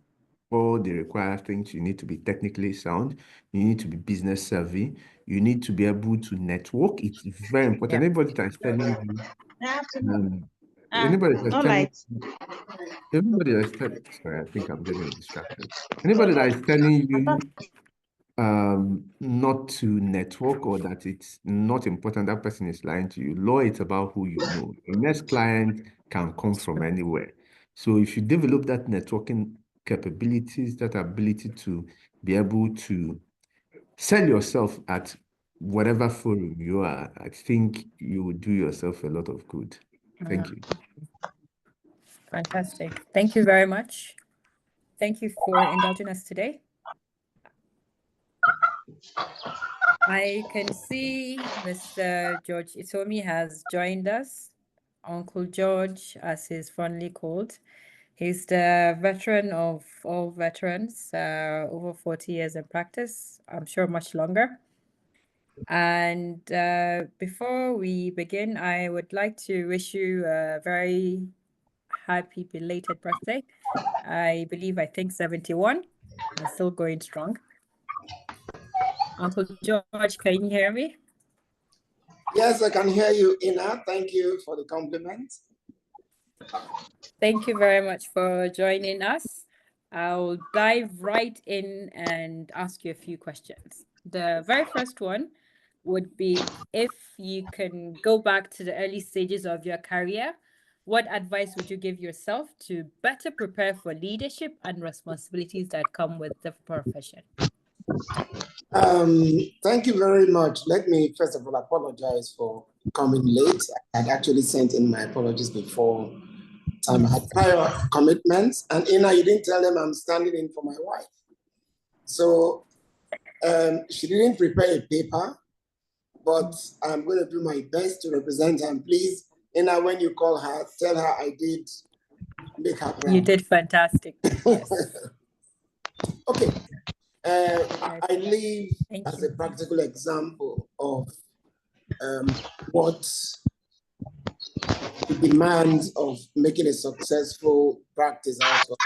all the required things. You need to be technically sound. You need to be business savvy. You need to be able to network. It's very important. Anybody that's telling you, anybody that's telling sorry, I think I'm getting distracted. Anybody that is telling you not to network or that it's not important, that person is lying to you. Law, it's about who you know. Your next client can come from anywhere. So if you develop that networking capabilities, that ability to be able to sell yourself at whatever forum you are, I think you will do yourself a lot of good. Thank you. Fantastic. Thank you very much. Thank you for indulging us today. I can see Mr. George Itomi has joined us, Uncle George, as he's fondly called. He's the veteran of all veterans, over 40 years in practice, I'm sure much longer. And before we begin, I would like to wish you a very happy belated birthday. I think 71 and still going strong. Uncle George, can you hear me? Yes, I can hear you, Ina. Thank you for the compliment. Thank you very much for joining us. I'll dive right in and ask you a few questions. The very first one would be, if you can go back to the early stages of your career, what advice would you give yourself to better prepare for leadership and responsibilities that come with the profession? Thank you very much. Let me first of all apologize for coming late. I had actually sent in my apologies before time. I had prior commitments, and Ina, you didn't tell them I'm standing in for my wife. So she didn't prepare a paper, but I'm going to do my best to represent her. And please, Ina, when you call her, tell her I did make her proud. You did fantastic. Yes. Okay. I live as a practical example of what the demands of making a successful practice out of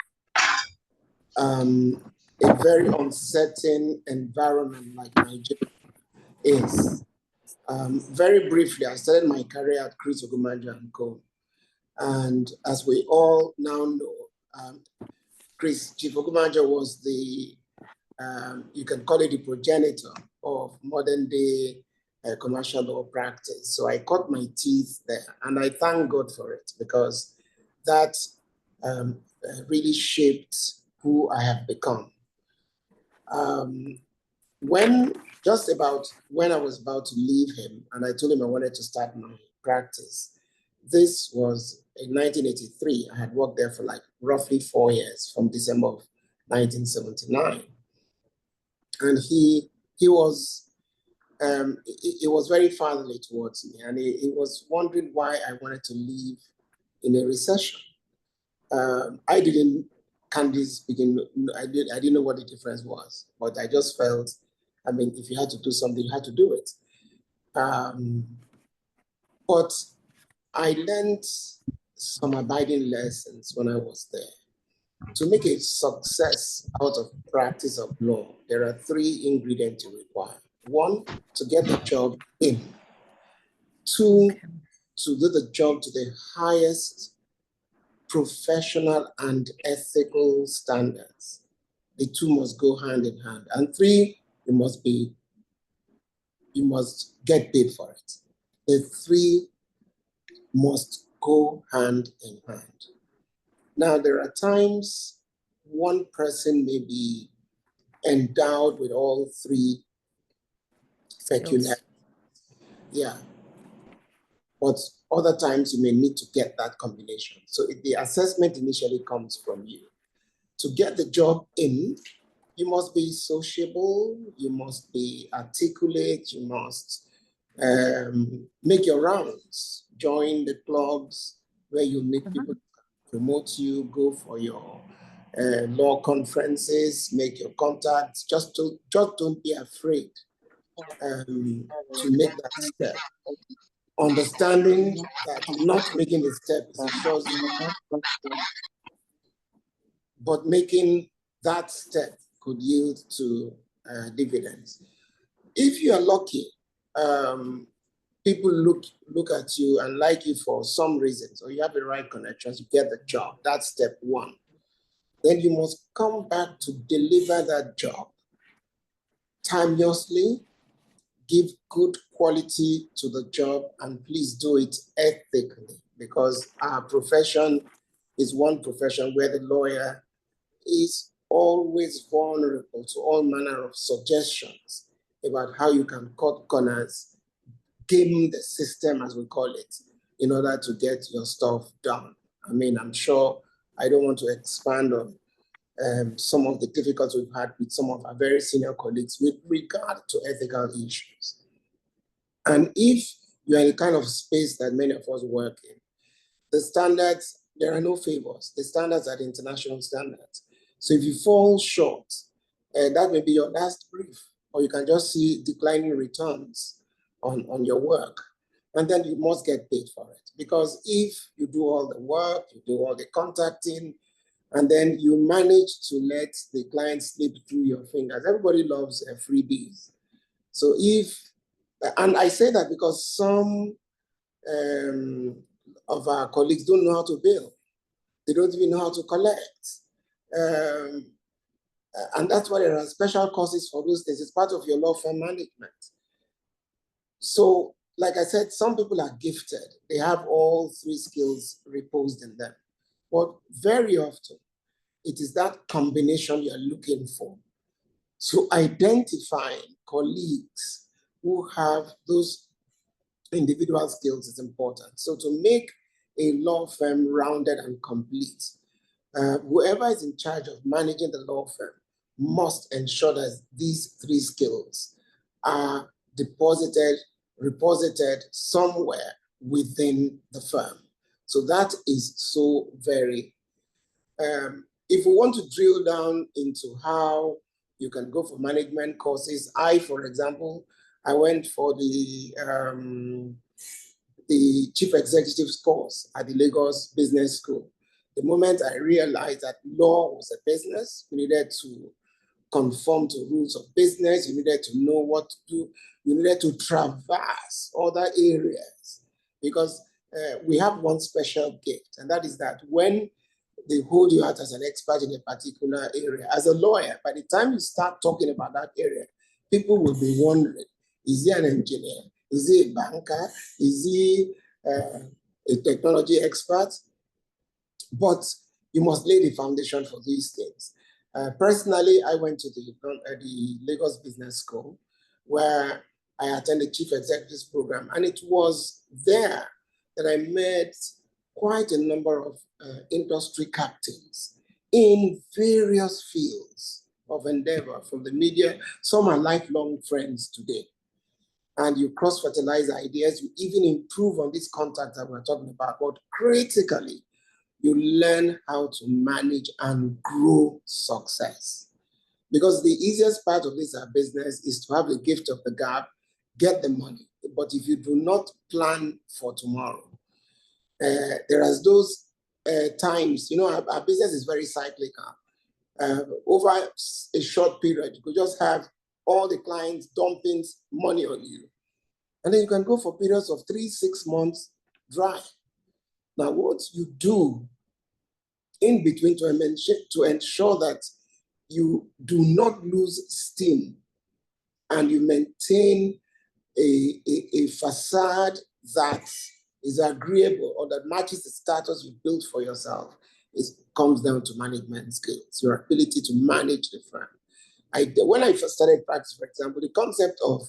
a very uncertain environment like Nigeria is. Very briefly, I started my career at Chris Ogumanja & Co. And as we all now know, Chief Ogumanja was the you can call it the progenitor of modern day commercial law practice. So I cut my teeth there, and I thank God for it, because that really shaped who I have become. When I was about to leave him, and I told him I wanted to start my practice, this was in 1983. I had worked there for like roughly 4 years, from December of 1979. And he was very fatherly towards me, and he was wondering why I wanted to leave in a recession. I didn't know what the difference was, but I just felt, I mean, if you had to do something, you had to do it. But I learned some abiding lessons when I was there. To make a success out of practice of law, there are 3 ingredients you require. 1, to get the job in. 2, to do the job to the highest professional and ethical standards. The 2 must go hand in hand. And 3, you must be you must get paid for it. The three must go hand in hand. Now, there are times one person may be endowed with all three peculiarities. Yeah. But other times you may need to get that combination. So the assessment initially comes from you. To get the job in, you must be sociable, you must be articulate, you must make your rounds, join the clubs where you meet people, promote you, go for your law conferences, make your contacts. Just don't be afraid to make that step. Understanding that not making the step is a sure thing, but making that step could yield to dividends. If you are lucky, people look at you and like you for some reasons, or you have the right connections, you get the job. That's step one. Then you must come back to deliver that job timeously, give good quality to the job, and please do it ethically, because our profession is one profession where the lawyer is always vulnerable to all manner of suggestions about how you can cut corners, game the system, as we call it, in order to get your stuff done. I mean, I'm sure I don't want to expand on some of the difficulties we've had with some of our very senior colleagues with regard to ethical issues. And if you're in the kind of space that many of us work in, the standards, there are no favors. The standards are the international standards. So if you fall short, that may be your last brief, or you can just see declining returns on your work. And then you must get paid for it. Because if you do all the work, you do all the contacting, and then you manage to let the client slip through your fingers. Everybody loves freebies. So and I say that because some of our colleagues don't know how to bill. They don't even know how to collect. And that's why there are special courses for those things. It's part of your law firm management. So, like I said, some people are gifted. They have all three skills reposed in them. But very often, it is that combination you're looking for. So identifying colleagues who have those individual skills is important. So to make a law firm rounded and complete, whoever is in charge of managing the law firm must ensure that these three skills are reposited somewhere within the firm. So that is so very, if we want to drill down into how you can go for management courses, for example, I went for the chief executive's course at the Lagos Business School. The moment I realized that law was a business, we needed to conform to rules of business, you needed to know what to do, you needed to traverse other areas, because we have one special gift, and that is that when they hold you out as an expert in a particular area, as a lawyer, by the time you start talking about that area, people will be wondering, is he an engineer? Is he a banker? Is he a technology expert? But you must lay the foundation for these things. Personally, I went to the Lagos Business School, where I attended Chief Executives Program, and it was there that I met quite a number of industry captains in various fields of endeavor from the media. Some are lifelong friends today. And you cross-fertilize ideas, you even improve on this contact that we're talking about, but critically, you learn how to manage and grow success. Because the easiest part of this business is to have the gift of the gab, get the money. But if you do not plan for tomorrow, there are those times, our business is very cyclical. Over a short period, you could just have all the clients dumping money on you. And then you can go for periods of 3-6 months dry. Now, what you do in between to ensure that you do not lose steam and you maintain a facade that is agreeable or that matches the status you built for yourself, it comes down to management skills, your ability to manage the firm. When I first started practice, for example, the concept of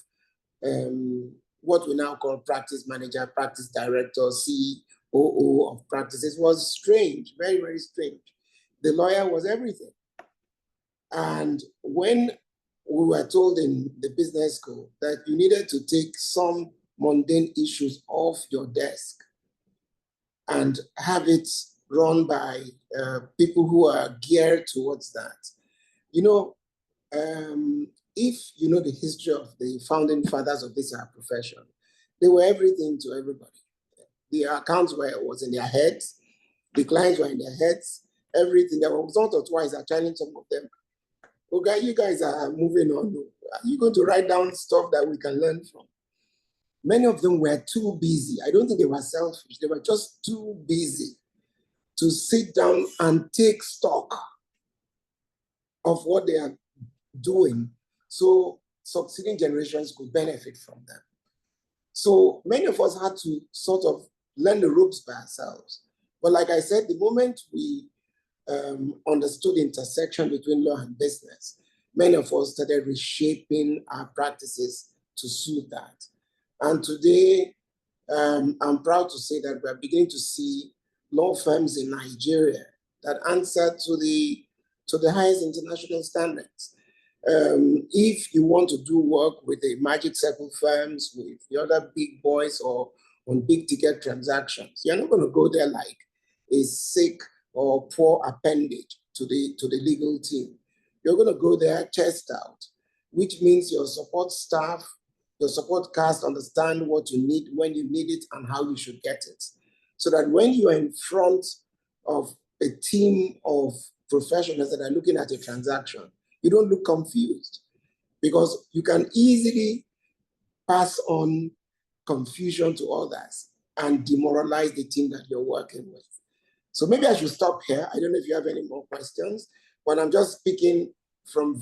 what we now call practice manager, practice director, COO of practices was strange, very, very strange. The lawyer was everything. And when we were told in the business school that you needed to take some mundane issues off your desk and have it run by people who are geared towards that. You know, if you know the history of the founding fathers of this profession, they were everything to everybody. The accounts was in their heads, the clients were in their heads, everything. There was once or twice I challenged some of them. Okay, you guys are moving on. Are you going to write down stuff that we can learn from? Many of them were too busy. I don't think they were selfish. They were just too busy to sit down and take stock of what they are doing so succeeding generations could benefit from them. So many of us had to sort of learn the ropes by ourselves. But like I said, the moment we understood the intersection between law and business, many of us started reshaping our practices to suit that. And today, I'm proud to say that we're beginning to see law firms in Nigeria that answer to the highest international standards. If you want to do work with the Magic Circle firms, with the other big boys or on big ticket transactions, you're not going to go there like a sick or poor appendage to the legal team. You're going to go there chest out, which means your support staff, your support cast understand what you need, when you need it, and how you should get it. So that when you are in front of a team of professionals that are looking at a transaction, you don't look confused, because you can easily pass on confusion to others and demoralize the team that you're working with. So maybe I should stop here. I don't know if you have any more questions, but I'm just speaking from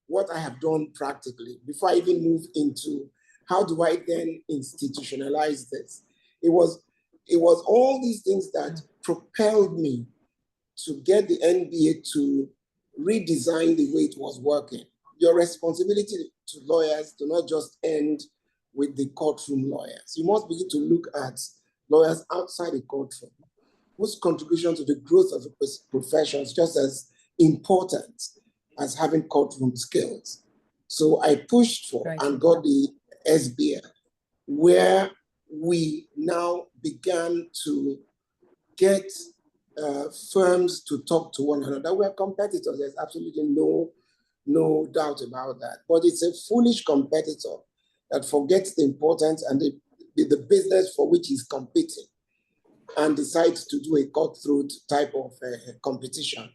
what I have done practically before I even move into how do I then institutionalize this. It was all these things that propelled me to get the NBA to redesign the way it was working. Your responsibility to lawyers do not just end with the courtroom lawyers. You must begin to look at lawyers outside the courtroom, whose contribution to the growth of the profession is just as important as having courtroom skills. So I pushed for and got the SBL, where we now began to get firms to talk to one another. We're competitors, there's absolutely no doubt about that. But it's a foolish competitor that forgets the importance and the business for which he's competing and decides to do a cutthroat type of competition.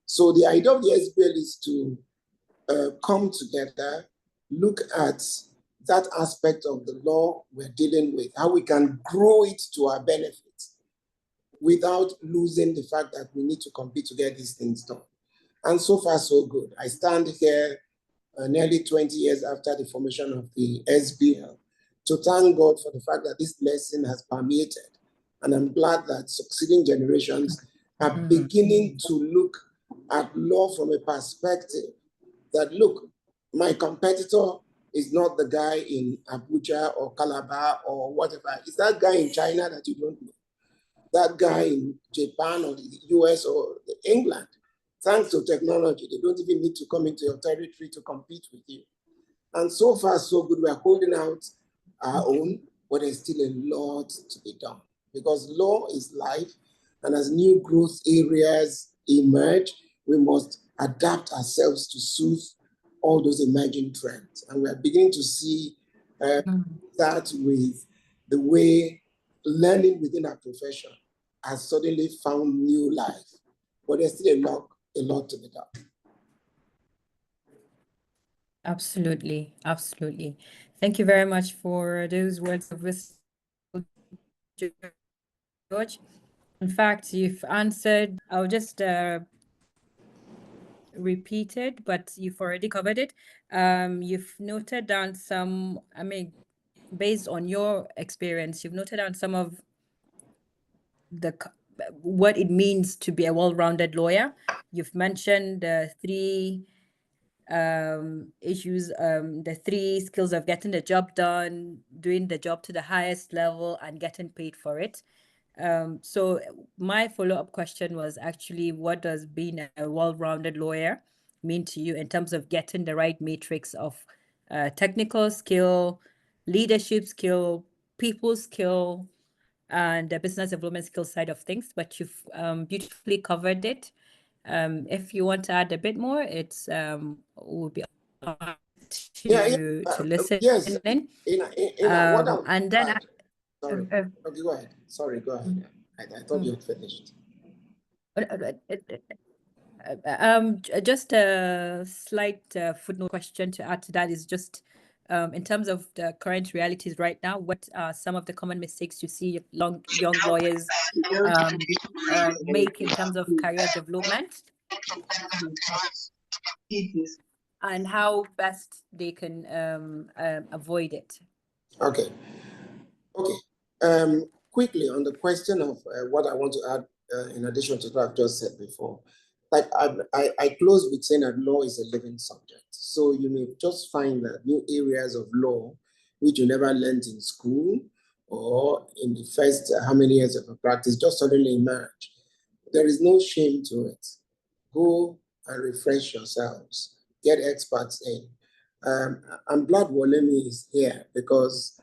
So the idea of the SBL is to come together, look at that aspect of the law we're dealing with, how we can grow it to our benefit without losing the fact that we need to compete to get these things done. And so far, so good. I stand here nearly 20 years after the formation of the SBL to thank God for the fact that this lesson has permeated. And I'm glad that succeeding generations are beginning to look at law from a perspective that, look, my competitor is not the guy in Abuja or Calabar or whatever. It's that guy in China that you don't know. That guy in Japan or the US or England. Thanks to technology, they don't even need to come into your territory to compete with you. And so far, so good. We're holding out our own, but there's still a lot to be done, because law is life. And as new growth areas emerge, we must adapt ourselves to suit all those emerging trends. And we're beginning to see that with the way learning within our profession has suddenly found new life. But there's still a lot to be done. Absolutely, absolutely. Thank you very much for those words of wisdom, George. In fact, you've answered. I'll just repeated, but you've already covered it. You've noted down some, I mean, based on your experience, you've noted down some of what it means to be a well-rounded lawyer. You've mentioned the three issues, the three skills of getting the job done, doing the job to the highest level, and getting paid for it. So my follow-up question was actually, what does being a well-rounded lawyer mean to you in terms of getting the right matrix of technical skill, leadership skill, people skill, and the business development skill side of things? But you've beautifully covered it. If you want to add a bit more, it's will be to listen yes. in. What I would And then add, sorry, okay, go ahead. Sorry, go ahead. I thought you had finished. Just a slight footnote question to add to that is just in terms of the current realities right now, what are some of the common mistakes you see young lawyers make in terms of career development, and how best they can avoid it? Okay. Quickly on the question of what I want to add in addition to what I've just said before. Like I close with saying that law is a living subject. So you may just find that new areas of law which you never learned in school or in the first how many years of a practice just suddenly emerge. There is no shame to it. Go and refresh yourselves. Get experts in. I'm glad Wolemi is here because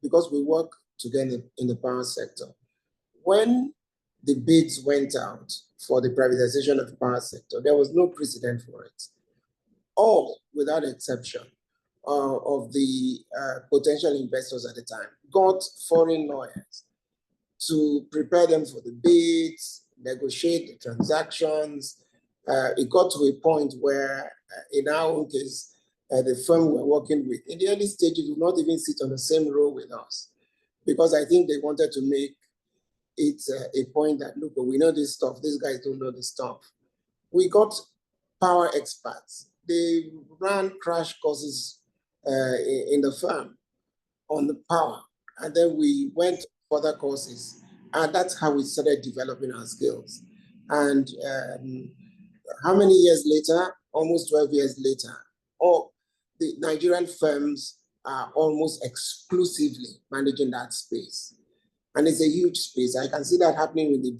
because we work together in the power sector. When the bids went out for the privatization of the power sector, there was no precedent for it. All, without exception, of the potential investors at the time got foreign lawyers to prepare them for the bids, negotiate the transactions. It got to a point where, in our own case, the firm we're working with, in the early stages, would not even sit on the same row with us, because I think they wanted to make it a point that, look, we know this stuff, these guys don't know this stuff. We got power experts. They ran crash courses in the firm on the power, and then we went further courses, and that's how we started developing our skills. And how many years later? Almost 12 years later, all the Nigerian firms are almost exclusively managing that space, and it's a huge space. I can see that happening with the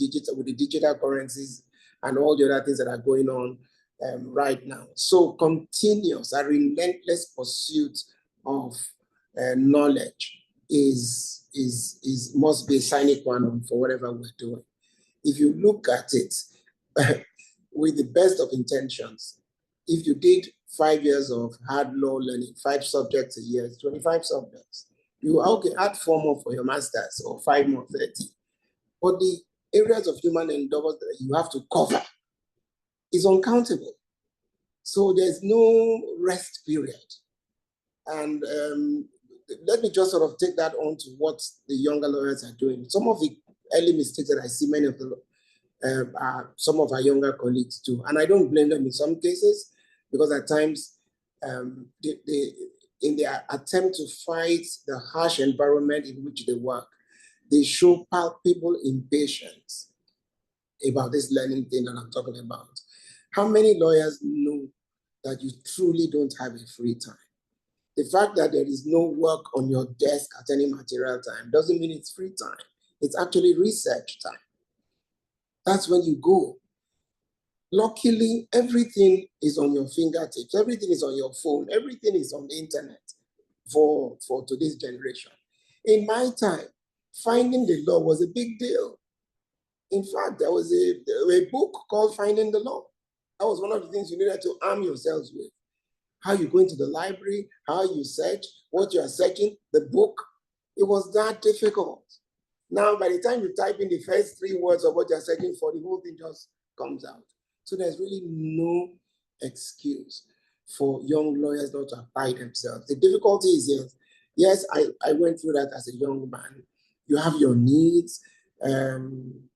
digital currencies and all the other things that are going on right now. So continuous, a relentless pursuit of knowledge must be a sine qua non for whatever we're doing. If you look at it with the best of intentions, if you did 5 years of hard law learning, 5 subjects a year, 25 subjects, you okay, add 4 more for your master's or 5 more, 30. But the areas of human endeavors that you have to cover is uncountable. So there's no rest period. And let me just sort of take that on to what the younger lawyers are doing. Some of the early mistakes that I see many of some of our younger colleagues do, and I don't blame them in some cases, because at times in their attempt to fight the harsh environment in which they work, they show palpable impatience about this learning thing that I'm talking about. How many lawyers know that you truly don't have a free time? The fact that there is no work on your desk at any material time doesn't mean it's free time. It's actually research time. That's when you go. Luckily, everything is on your fingertips. Everything is on your phone. Everything is on the internet for today's generation. In my time, finding the law was a big deal. In fact, there was a book called Finding the Law. That was one of the things you needed to arm yourselves with. How you go into the library, how you search, what you are searching, the book. It was that difficult. Now, by the time you type in the first 3 words of what you're searching for, the whole thing just comes out. So there's really no excuse for young lawyers not to apply themselves. The difficulty is, yes, I went through that as a young man. You have your needs, and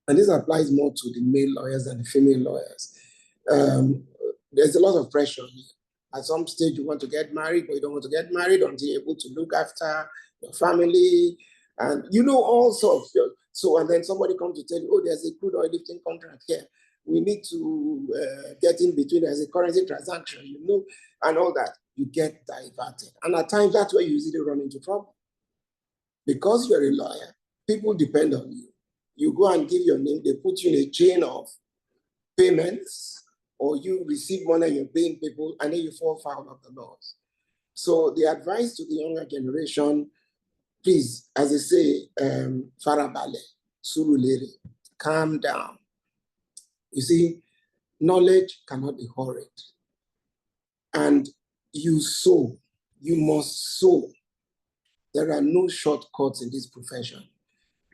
this applies more to the male lawyers than the female lawyers. there's a lot of pressure here. At some stage, you want to get married, but you don't want to get married until you're able to look after your family, and you know, all sorts. So, and then somebody comes to tell you, oh, there's a crude oil lifting contract here. We need to get in between. There's a currency transaction, you know, and all that. You get diverted. And at times, that's where you usually run into trouble. Because you're a lawyer, people depend on you. You go and give your name, they put you in a chain of payments, or you receive money and you're paying people, and then you fall foul of the laws. So the advice to the younger generation, please, as they say, farabale, surulere, calm down. You see, knowledge cannot be hurried. And you sow, you must sow. There are no shortcuts in this profession.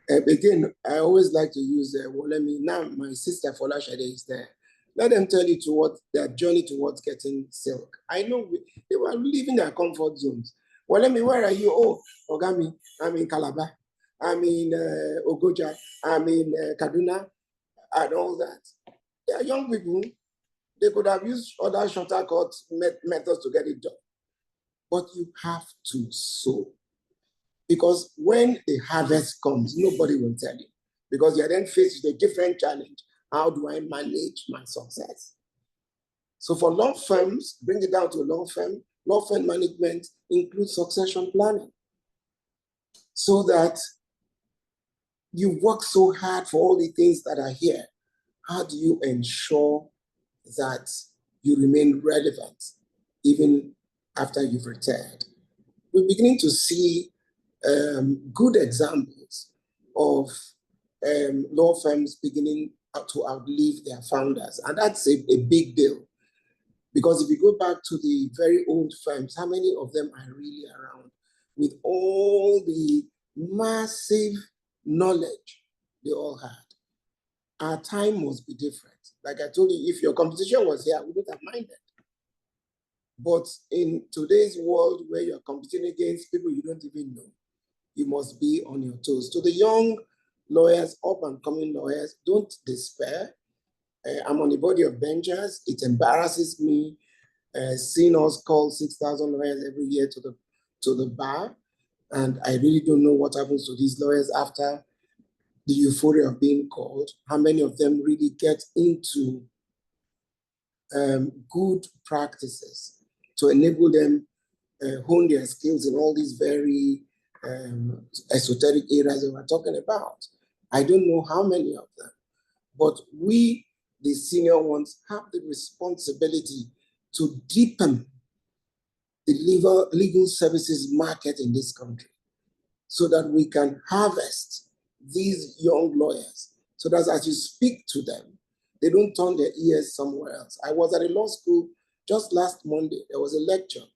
Again, I always like to use, well, let me, now my sister Folashade is there. Let them tell you towards their journey towards getting silk. I know they were leaving their comfort zones. Well, let me, where are you? Oh, Ogami, I'm in Calabar. I'm in Ogoja. I'm in Kaduna, and all that. They are young people. They could have used other shorter cut methods to get it done. But you have to sow. Because when the harvest comes, nobody will tell you. Because you're then faced with a different challenge. How do I manage my success? So for law firms, bring it down to a law firm management includes succession planning. So that you work so hard for all the things that are here. How do you ensure that you remain relevant even after you've retired? We're beginning to see good examples of law firms beginning to outlive their founders. And that's a big deal. Because if you go back to the very old firms, how many of them are really around with all the massive knowledge they all had? Our time must be different. Like I told you, if your competition was here, we would have minded. But in today's world where you're competing against people you don't even know, you must be on your toes. To the young lawyers, up and coming lawyers, don't despair. I'm on the body of benchers. It embarrasses me seeing us call 6,000 lawyers every year to the bar. And I really don't know what happens to these lawyers after the euphoria of being called. How many of them really get into good practices to enable them hone their skills in all these very esoteric areas that we're talking about? I don't know how many of them, but we, the senior ones, have the responsibility to deepen the legal services market in this country so that we can harvest these young lawyers, so that as you speak to them, they don't turn their ears somewhere else. I was at a law school just last Monday. There was a lecture,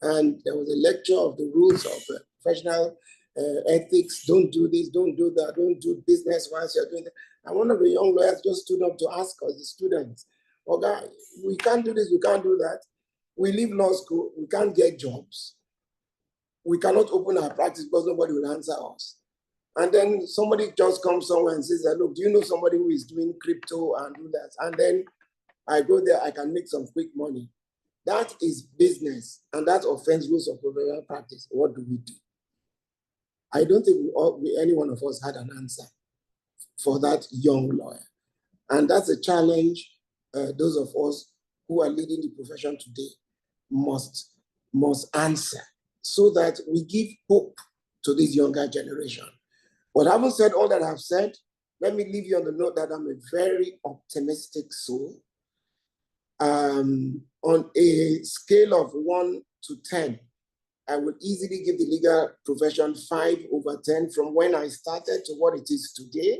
and there was a lecture of the rules of professional ethics. Don't do this, don't do that, don't do business whilst you're doing that. And one of the young lawyers just stood up to ask us, the students, okay, we can't do this, we can't do that. We leave law school, we can't get jobs. We cannot open our practice because nobody will answer us. And then somebody just comes somewhere and says, look, do you know somebody who is doing crypto and do that? And then I go there, I can make some quick money. That is business, and that offends rules of professional practice. What do we do? I don't think any one of us had an answer for that young lawyer. And that's a challenge those of us who are leading the profession today must answer, so that we give hope to this younger generation. But having said all that I've said, let me leave you on the note that I'm a very optimistic soul. On a scale of 1 to 10, I would easily give the legal profession 5/10 from when I started to what it is today,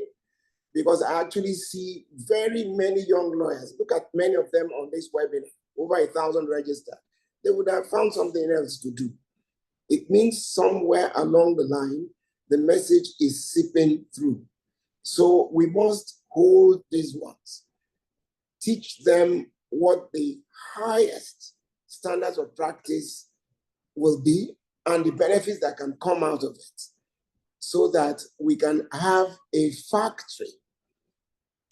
because I actually see very many young lawyers. Look at many of them on this webinar, over 1,000 registered. They would have found something else to do. It means somewhere along the line, the message is seeping through. So we must hold these ones, teach them what the highest standards of practice will be and the benefits that can come out of it, so that we can have a factory,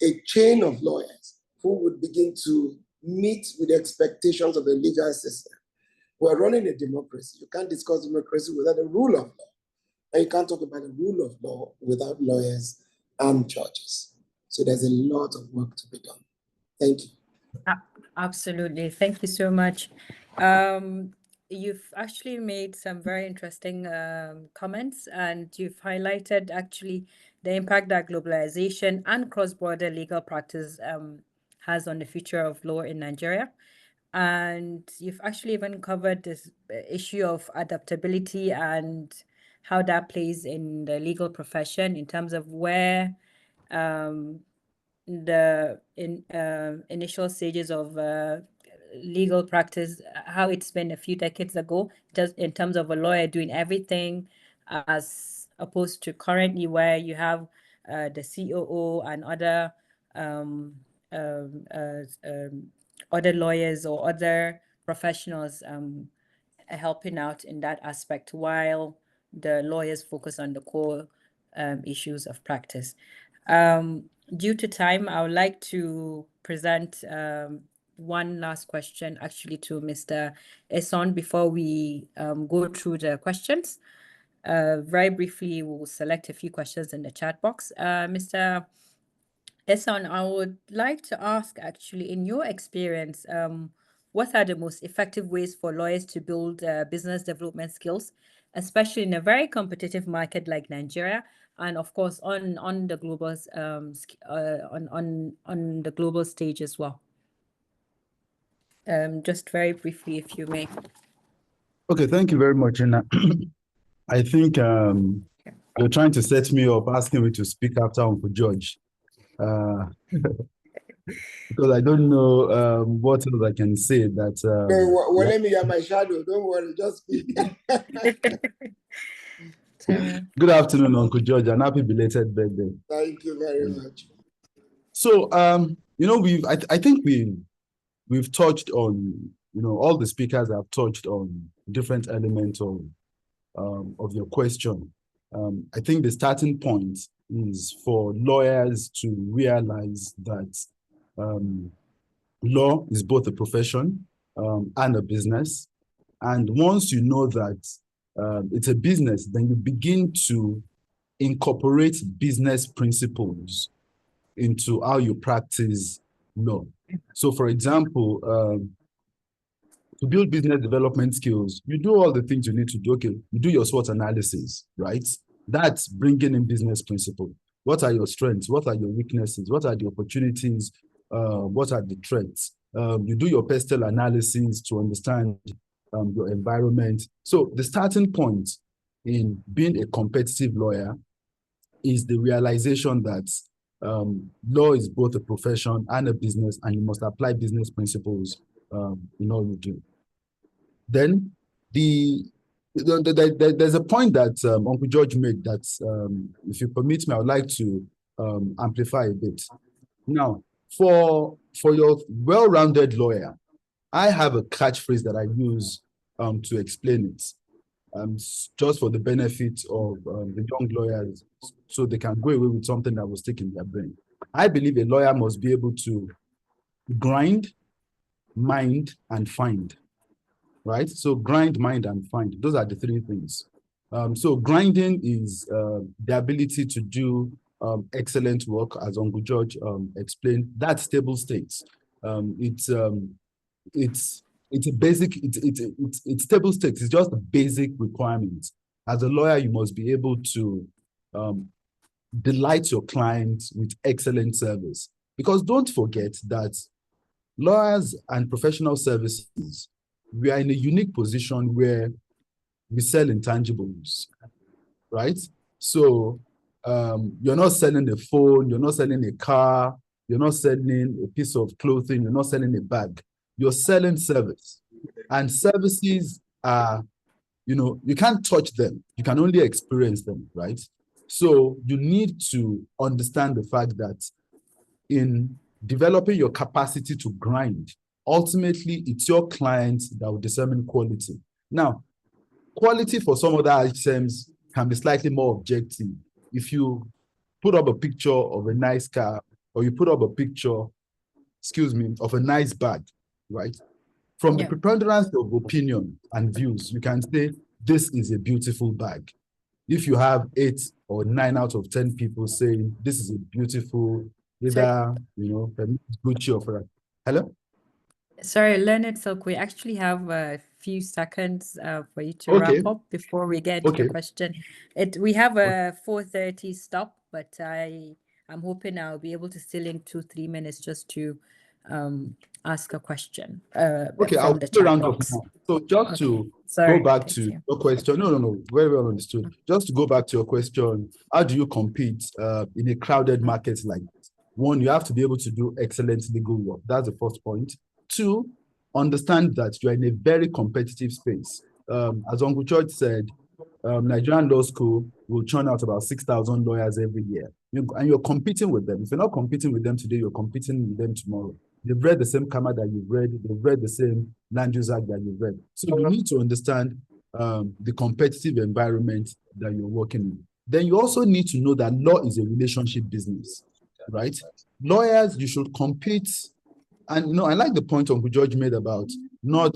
a chain of lawyers who would begin to meet with the expectations of the legal system. We're running a democracy. You can't discuss democracy without the rule of law. And you can't talk about the rule of law without lawyers and judges. So there's a lot of work to be done. Thank you. Absolutely. Thank you so much. You've actually made some very interesting comments, and you've highlighted actually the impact that globalization and cross-border legal practice has on the future of law in Nigeria. And you've actually even covered this issue of adaptability and how that plays in the legal profession in terms of where the initial stages of legal practice, how it's been a few decades ago, just in terms of a lawyer doing everything, as opposed to currently where you have the COO and other lawyers or other professionals helping out in that aspect, while the lawyers focus on the core issues of practice. Due to time, I would like to present one last question actually to Mr. Eson before we go through the questions. Very briefly, we'll select a few questions in the chat box. Mr. Eson, I would like to ask actually, in your experience, what are the most effective ways for lawyers to build business development skills, especially in a very competitive market like Nigeria, and of course on the global on the global stage as well? Just very briefly, if you may. Okay, thank you very much, Ina. I think you're trying to set me up, asking me to speak after Uncle George. Because I don't know what else I can say that. Well, let me have my shadow. Don't worry, just speak. Good afternoon, Uncle George, and happy belated birthday. Thank you very much. So, you know, I think we've touched on, you know, all the speakers have touched on different elements of your question. I think the starting point is for lawyers to realize that law is both a profession and a business. And once you know that it's a business, then you begin to incorporate business principles into how you practice law. So, for example, to build business development skills, you do all the things you need to do. Okay, you do your SWOT analysis, right? That's bringing in business principle. What are your strengths? What are your weaknesses? What are the opportunities? What are the threats? You do your pestle analysis to understand your environment. So the starting point in being a competitive lawyer is the realization that law is both a profession and a business, and you must apply business principles in all you do. Then there's a point that Uncle George made that, if you permit me, I would like to amplify a bit. Now, for your well-rounded lawyer, I have a catchphrase that I use to explain it, just for the benefit of the young lawyers, so they can go away with something that will stick in their brain. I believe a lawyer must be able to grind, mind, and find. Right? So grind, mind, and find. Those are the three things. So grinding is the ability to do excellent work, as Uncle George explained. That's stable states. It's a basic. It's stable states. It's just a basic requirement. As a lawyer, you must be able to delight your clients with excellent service. Because don't forget that lawyers and professional services, we are in a unique position where we sell intangibles, right? So you're not selling a phone, you're not selling a car, you're not selling a piece of clothing, you're not selling a bag. You're selling service. And services are, you know, you can't touch them. You can only experience them, right? So you need to understand the fact that in developing your capacity to grind, ultimately, it's your clients that will determine quality. Now, quality for some other items can be slightly more objective. If you put up a picture of a nice car, or you put up a picture excuse me, of a nice bag, right? From the preponderance of opinion and views, you can say this is a beautiful bag. If you have 8 or 9 out of 10 people saying this is a beautiful, either, you know, Gucci or Ferrari. Hello? Sorry, Leonard Silk, we actually have a few seconds for you to wrap up before we get into the question. We have a 4:30 stop, but I'm hoping I'll be able to still in 2-3 minutes just to ask a question I'll from the chat box. So just to go back to your question, no, very well understood. Just to go back to your question, how do you compete in a crowded market like this? One, you have to be able to do excellent legal work. That's the first point. 2, understand that you're in a very competitive space. As Uncle George said, Nigerian law school will churn out about 6,000 lawyers every year. And you're competing with them. If you're not competing with them today, you're competing with them tomorrow. They've read the same CAMA that you've read. They've read the same Land Use Act that you've read. So you need to understand the competitive environment that you're working in. Then you also need to know that law is a relationship business, right? Lawyers, you should compete. And you know, I like the point Uncle George made about not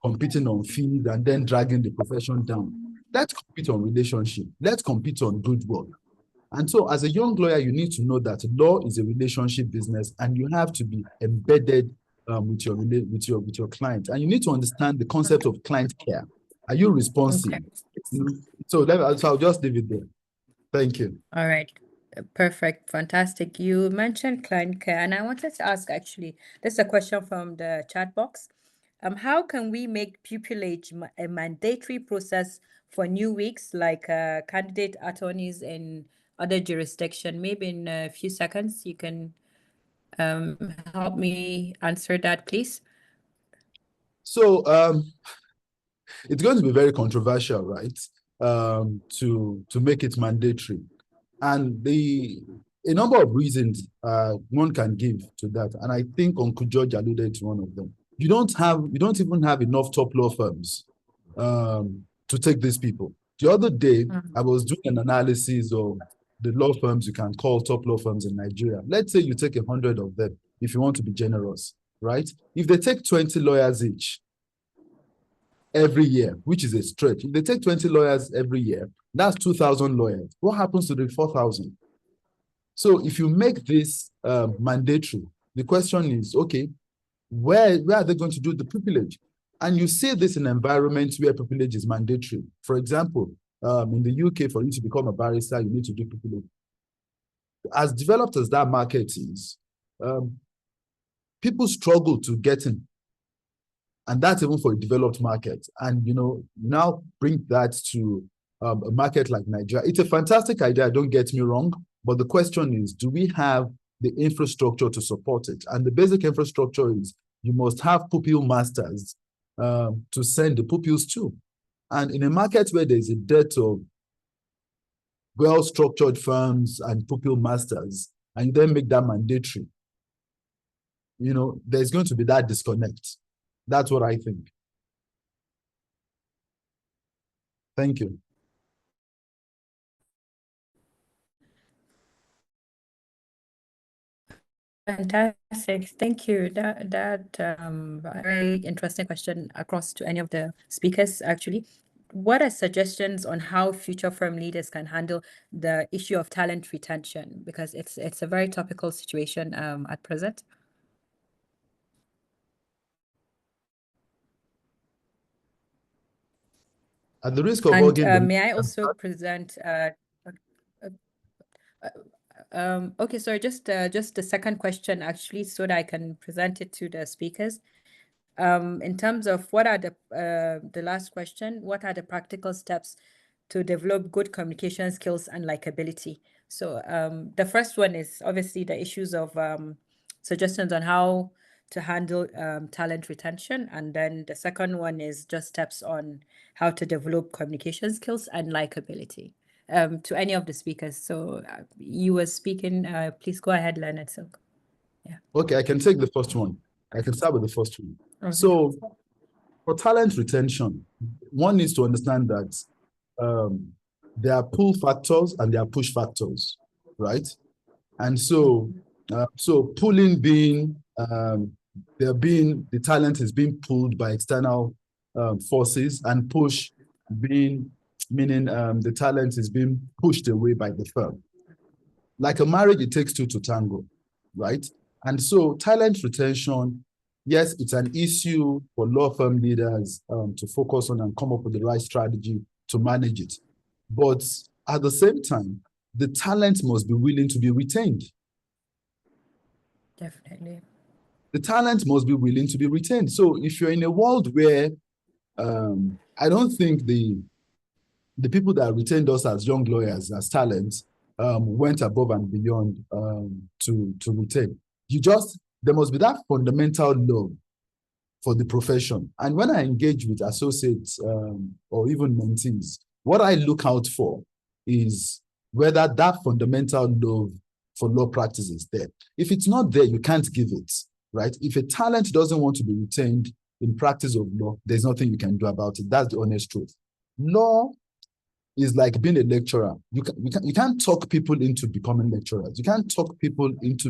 competing on fees and then dragging the profession down. Let's compete on relationship. Let's compete on good work. And so as a young lawyer, you need to know that law is a relationship business and you have to be embedded with your client. And you need to understand the concept of client care. Are you responsive? So I'll just leave it there. Thank you. All right. Perfect. Fantastic. You mentioned client care, and I wanted to ask actually, this is a question from the chat box. How can we make pupillage a mandatory process for new weeks, like candidate attorneys in other jurisdiction? Maybe in a few seconds, you can help me answer that, please. So it's going to be very controversial, right? To make it mandatory. And a number of reasons one can give to that. And I think Uncle George alluded to one of them. You don't even have enough top law firms to take these people. The other day, I was doing an analysis of the law firms you can call top law firms in Nigeria. Let's say you take 100 of them, if you want to be generous, right? If they take 20 lawyers each every year, which is a stretch, if they take 20 lawyers every year, that's 2,000 lawyers. What happens to the 4,000? So if you make this mandatory, the question is, okay, where are they going to do the pupillage? And you see this in environments where pupillage is mandatory. For example, in the UK, for you to become a barrister, you need to do pupillage. As developed as that market is, people struggle to get in. And that's even for a developed market. And, you know, now bring that to a market like Nigeria. It's a fantastic idea, don't get me wrong. But the question is, do we have the infrastructure to support it? And the basic infrastructure is you must have pupil masters to send the pupils to. And in a market where there's a dearth of well-structured firms and pupil masters, and you then make that mandatory, you know, there's going to be that disconnect. That's what I think. Thank you. Fantastic. Thank you. That very interesting question across to any of the speakers, actually. What are suggestions on how future firm leaders can handle the issue of talent retention? Because it's a very topical situation at present. At the risk of hogging may I also present okay, sorry, just the second question actually, so that I can present it to the speakers. In terms of what are the last question, what are the practical steps to develop good communication skills and likability? So the first one is obviously the issues of suggestions on how to handle talent retention. And then the second one is just steps on how to develop communication skills and likability. To any of the speakers. So you were speaking, please go ahead, Leonard Silk. Yeah. Okay, I can take the first one. I can start with the first one. Okay. So for talent retention, one needs to understand that there are pull factors and there are push factors, right? And so, so pulling being The talent is being pulled by external forces, and push meaning the talent is being pushed away by the firm. Like a marriage, it takes two to tango, right? And so talent retention, yes, it's an issue for law firm leaders to focus on and come up with the right strategy to manage it. But at the same time, the talent must be willing to be retained. Definitely. The talent must be willing to be retained. So if you're in a world where I don't think the people that retained us as young lawyers, as talents, went above and beyond to retain. There must be that fundamental love for the profession. And when I engage with associates or even mentees, what I look out for is whether that fundamental love for law practice is there. If it's not there, you can't give it, right? If a talent doesn't want to be retained in practice of law, there's nothing you can do about it. That's the honest truth. Law is like being a lecturer. You can't talk people into becoming lecturers. You can't talk people into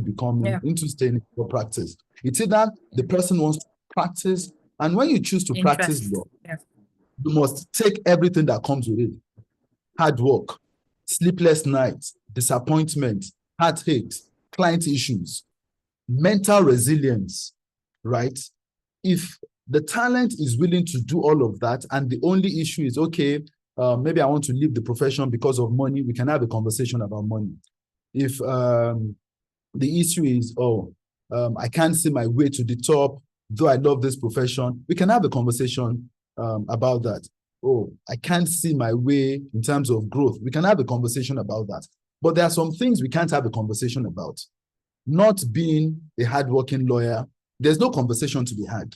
into staying in law practice. It's either the person wants to practice, and when you choose to practice law, you must take everything that comes with it. Hard work, sleepless nights, disappointment, heartaches, client issues, mental resilience, right? If the talent is willing to do all of that, and the only issue is, okay, maybe I want to leave the profession because of money, we can have a conversation about money. If the issue is, I can't see my way to the top, though I love this profession, we can have a conversation about that. I can't see my way in terms of growth. We can have a conversation about that. But there are some things we can't have a conversation about. Not being a hardworking lawyer, there's no conversation to be had,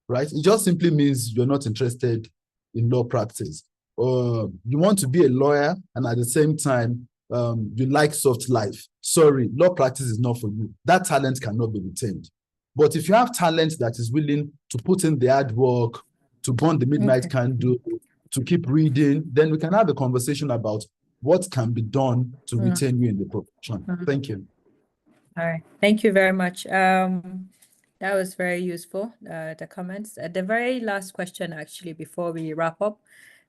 right? It just simply means you're not interested in law practice. Or you want to be a lawyer and at the same time, you like soft life. Sorry, law practice is not for you. That talent cannot be retained. But if you have talent that is willing to put in the hard work, to burn the midnight candle, to keep reading, then we can have a conversation about what can be done to retain you in the profession. Thank you. All right. Thank you very much. That was very useful, the comments. The very last question, actually, before we wrap up.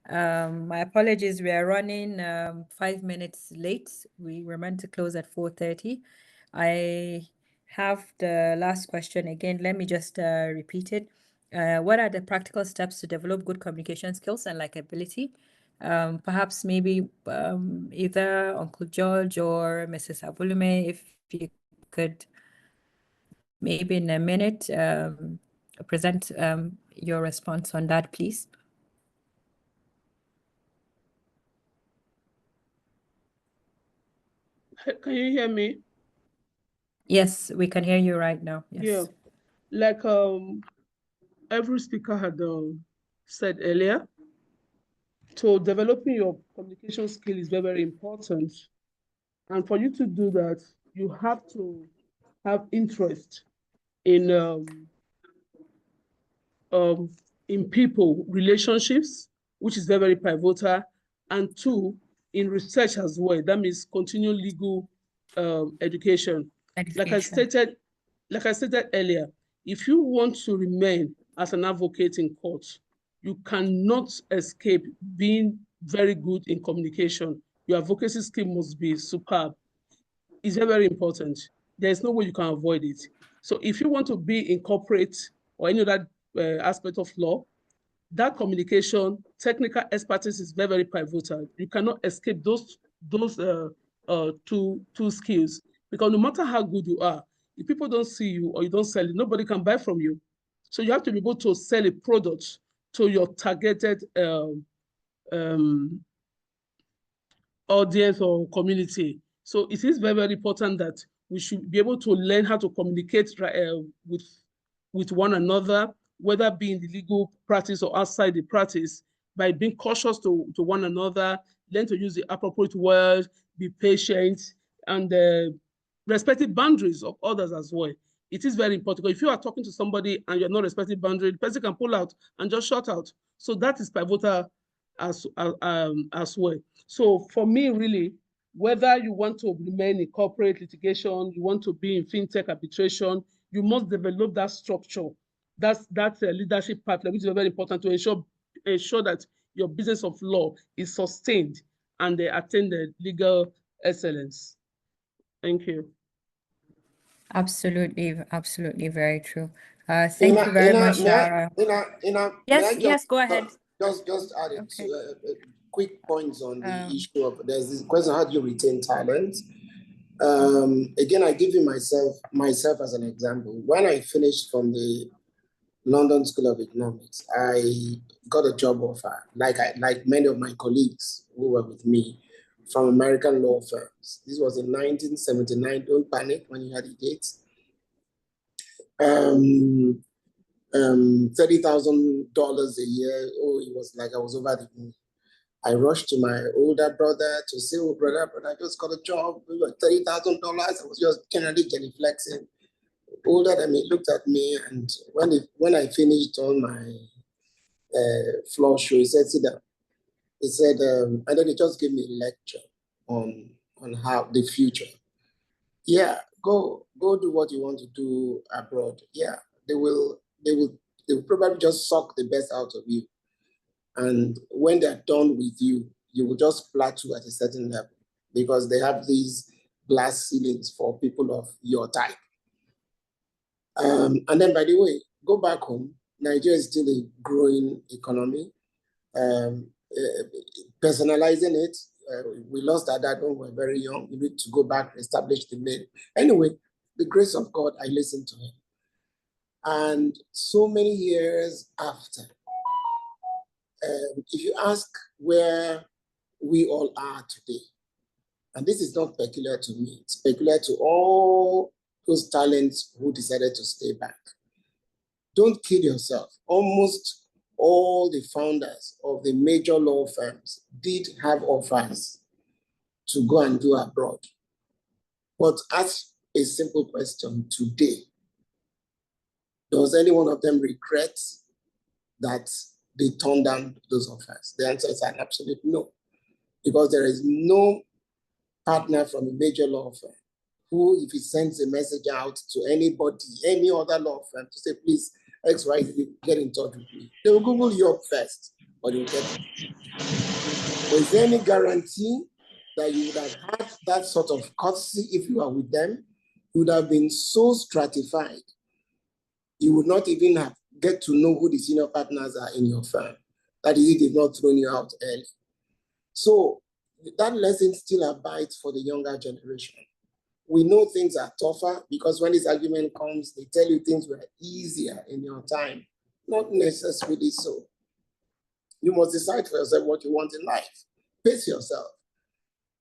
My apologies, we are running 5 minutes late. We were meant to close at 4:30. I have the last question again. Let me just repeat it. What are the practical steps to develop good communication skills and likability? Perhaps maybe either Uncle George or Mrs. Abulume, if you could maybe in a minute present your response on that, please. Can you hear me? Yes, we can hear you right now. Yes. Yeah, like every speaker had said earlier, so developing your communication skill is very, very important. And for you to do that, you have to have interest in people, relationships, which is very, very pivotal, and 2, in research as well. That means continual legal education. Like I stated earlier, if you want to remain as an advocate in court, you cannot escape being very good in communication. Your advocacy skill must be superb. It's very, very important. There's no way you can avoid it. So if you want to be in corporate or any other aspect of law, that communication, technical expertise is very, very pivotal. You cannot escape those two skills, because no matter how good you are, if people don't see you or you don't sell it, nobody can buy from you. So you have to be able to sell a product to your targeted audience or community. So it is very, very important that we should be able to learn how to communicate with one another, whether be in the legal practice or outside the practice, by being cautious to one another, learn to use the appropriate words, be patient, and respect the boundaries of others as well. It is very important. If you are talking to somebody and you're not respecting boundaries, the person can pull out and just shut out. So that is pivotal as well. So for me, really, whether you want to remain in corporate litigation, you want to be in fintech arbitration, you must develop that structure, that leadership pathway, which is very important to ensure that your business of law is sustained and they attain the legal excellence. Thank you. Absolutely, absolutely, very true. Thank you very much, Shara. Yes, go ahead. Just add quick points on the issue of, there's this question, how do you retain talent? Again, I give you myself as an example. When I finished from the London School of Economics, I got a job offer, like many of my colleagues who were with me, from American law firms. This was in 1979. Don't panic when you had the dates. $30,000 a year. Oh, it was like I was over the moon. I rushed to my older brother to say, oh, brother, I just got a job. We got $30,000. I was just generally genuflexing. Older than me looked at me, and when I finished on my floor show, he said, sit down. He said, and then he just gave me a lecture on how the future. Yeah, go do what you want to do abroad. Yeah, they will probably just suck the best out of you. And when they're done with you, you will just plateau at a certain level because they have these glass ceilings for people of your type. And then, by the way, go back home. Nigeria is still a growing economy. Personalizing it, we lost our dad when we were very young. We need to go back and establish the name. Anyway, the grace of God, I listened to him. And so many years after, if you ask where we all are today, and this is not peculiar to me, it's peculiar to all those talents who decided to stay back. Don't kid yourself. Almost all the founders of the major law firms did have offers to go and do abroad. But ask a simple question today. Does any one of them regret that they turned down those offers? The answer is an absolute no. Because there is no partner from a major law firm who, if he sends a message out to anybody, any other law firm to say, please, XYZ, get in touch with me, they will Google you up first, or they will get it. But is there any guarantee that you would have had that sort of courtesy if you are with them? You would have been so stratified, you would not even have get to know who the senior partners are in your firm. That is, if they've not thrown you out early. So that lesson still abides for the younger generation. We know things are tougher because when this argument comes, they tell you things were easier in your time. Not necessarily so. You must decide for yourself what you want in life. Pace yourself.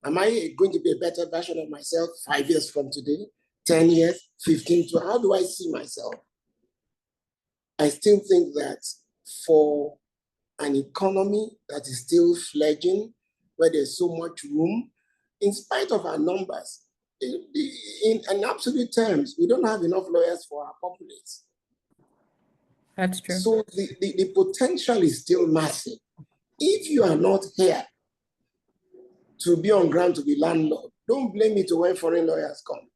Am I going to be a better version of myself 5 years from today, 10 years, 15, 20? How do I see myself? I still think that for an economy that is still fledgling, where there's so much room, in spite of our numbers, in absolute terms, we don't have enough lawyers for our populace. That's true. So the potential is still massive. If you are not here to be on ground to be landlord, don't blame it when foreign lawyers come.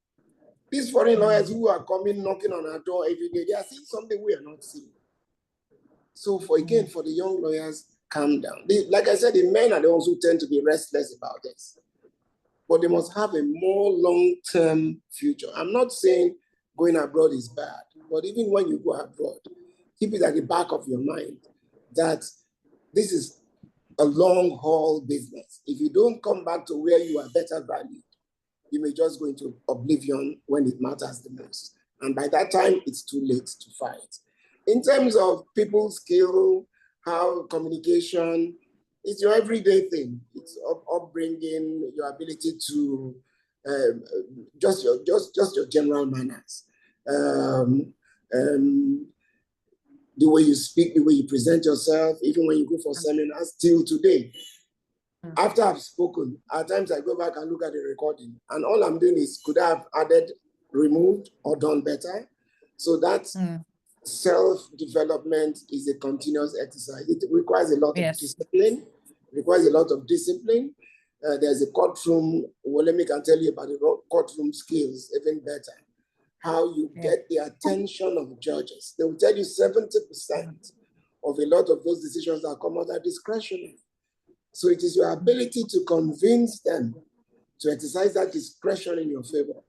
These foreign lawyers who are coming, knocking on our door every day, they are seeing something we are not seeing. So for the young lawyers, calm down. Like I said, the men are the ones who tend to be restless about this. But they must have a more long-term future. I'm not saying going abroad is bad, but even when you go abroad, keep it at the back of your mind that this is a long-haul business. If you don't come back to where you are better valued, you may just go into oblivion when it matters the most. And by that time, it's too late to fight. In terms of people's skill, how communication, it's your everyday thing. It's upbringing, your ability to just your general manners, the way you speak, the way you present yourself, even when you go for seminars. Till today, after I've spoken, at times I go back and look at the recording, and all I'm doing is could I have added, removed, or done better? So that's self-development is a continuous exercise. It requires a lot of discipline. There's a courtroom, well, let me can tell you about the courtroom skills even better. how you get the attention of judges. They will tell you 70% of a lot of those decisions that come out are discretionary. So it is your ability to convince them to exercise that discretion in your favor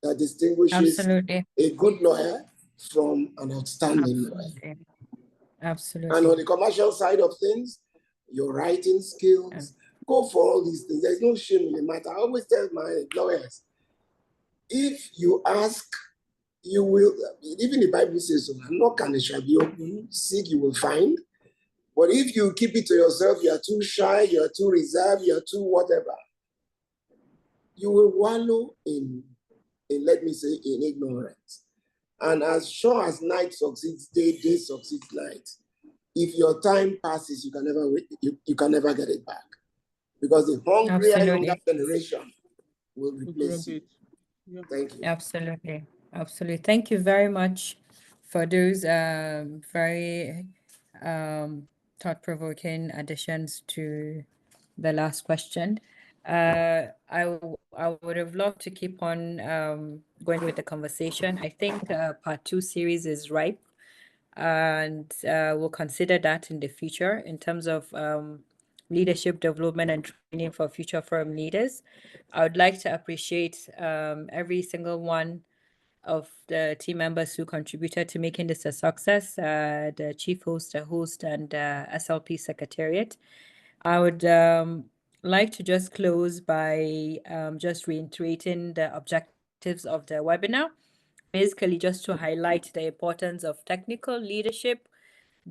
that distinguishes a good lawyer from an outstanding lawyer. Absolutely. And on the commercial side of things, your writing skills, go for all these things. There's no shame in the matter. I always tell my lawyers, if you ask, you will, even the Bible says so, knock and it shall be open, seek you will find. But if you keep it to yourself, you are too shy, you are too reserved, you are too whatever, you will wallow in let me say, in ignorance. And as sure as night succeeds day, day succeeds night. If your time passes, you can never get it back. Because the hungrier younger generation will replace you. Yeah. Thank you. Absolutely. Absolutely. Thank you very much for those very thought-provoking additions to the last question. I would have loved to keep on going with the conversation. I think part 2 series is ripe, and we'll consider that in the future in terms of leadership development and training for future firm leaders. I would like to appreciate every single one of the team members who contributed to making this a success, the chief host, the host, and SLP Secretariat. I would like to just close by just reiterating the objectives of the webinar, basically just to highlight the importance of technical leadership,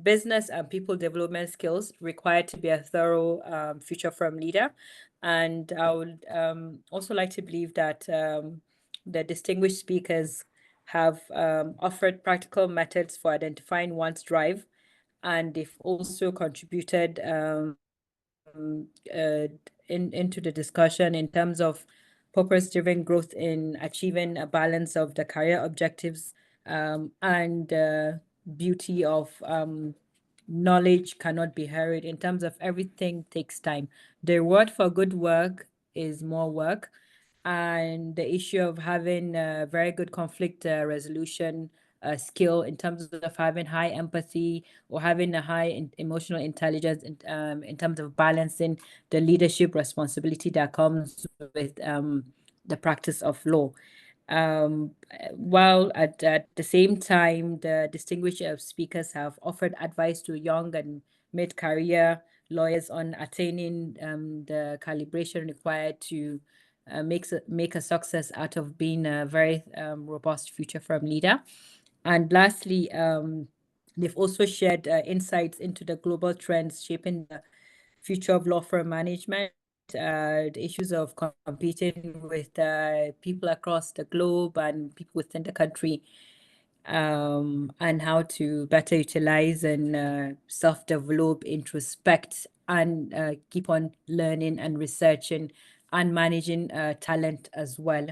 business and people development skills required to be a thorough future firm leader. And I would also like to believe that the distinguished speakers have offered practical methods for identifying one's drive, and they've also contributed into the discussion in terms of purpose-driven growth in achieving a balance of the career objectives and beauty of knowledge cannot be hurried. In terms of everything takes time. The reward for good work is more work, and the issue of having a very good conflict resolution skill in terms of having high empathy or having a high emotional intelligence in terms of balancing the leadership responsibility that comes with the practice of law. While at the same time, the distinguished speakers have offered advice to young and mid-career lawyers on attaining the calibration required to make a success out of being a very robust future firm leader. And lastly, they've also shared insights into the global trends shaping the future of law firm management, the issues of competing with people across the globe and people within the country, and how to better utilize and self-develop, introspect, and keep on learning and researching and managing talent as well.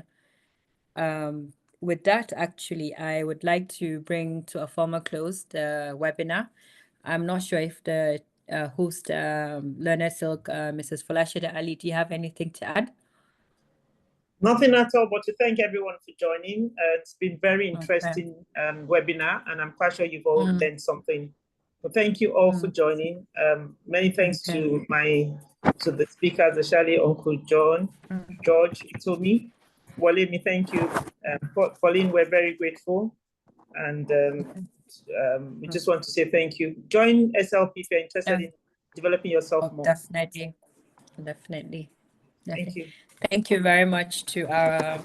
With that, actually, I would like to bring to a formal close the webinar. I'm not sure if the host, Learner Silk, Mrs. Folashade Ali, do you have anything to add? Nothing at all, but to thank everyone for joining. It's been very interesting webinar, and I'm quite sure you've all learned something. But thank you all for joining. Many thanks to the speakers, especially Uncle John, George, Itomi, Walemi, thank you. Pauline, we're very grateful. And we just want to say thank you. Join SLP if you're interested in developing yourself more. Definitely. Thank you. Thank you very much to our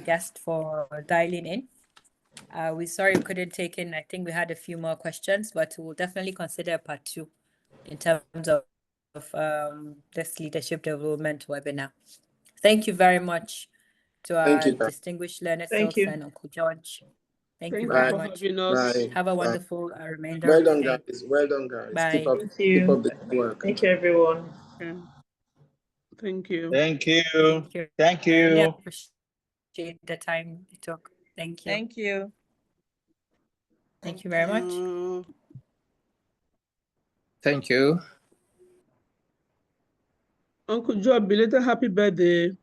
guest for dialing in. We're sorry we couldn't take in, I think we had a few more questions, but we'll definitely consider part 2 in terms of this leadership development webinar. Thank you very much to our distinguished learner and Uncle George. Thank you very much. Have a wonderful remainder. Well done, guys. Well done, guys. Bye. Keep up the work. Thank you, everyone. Thank you. Thank you. Thank you. Thank you. Really appreciate the time you took. Thank you. Thank you. Thank you very much. Thank you. Uncle Joe, belated happy birthday.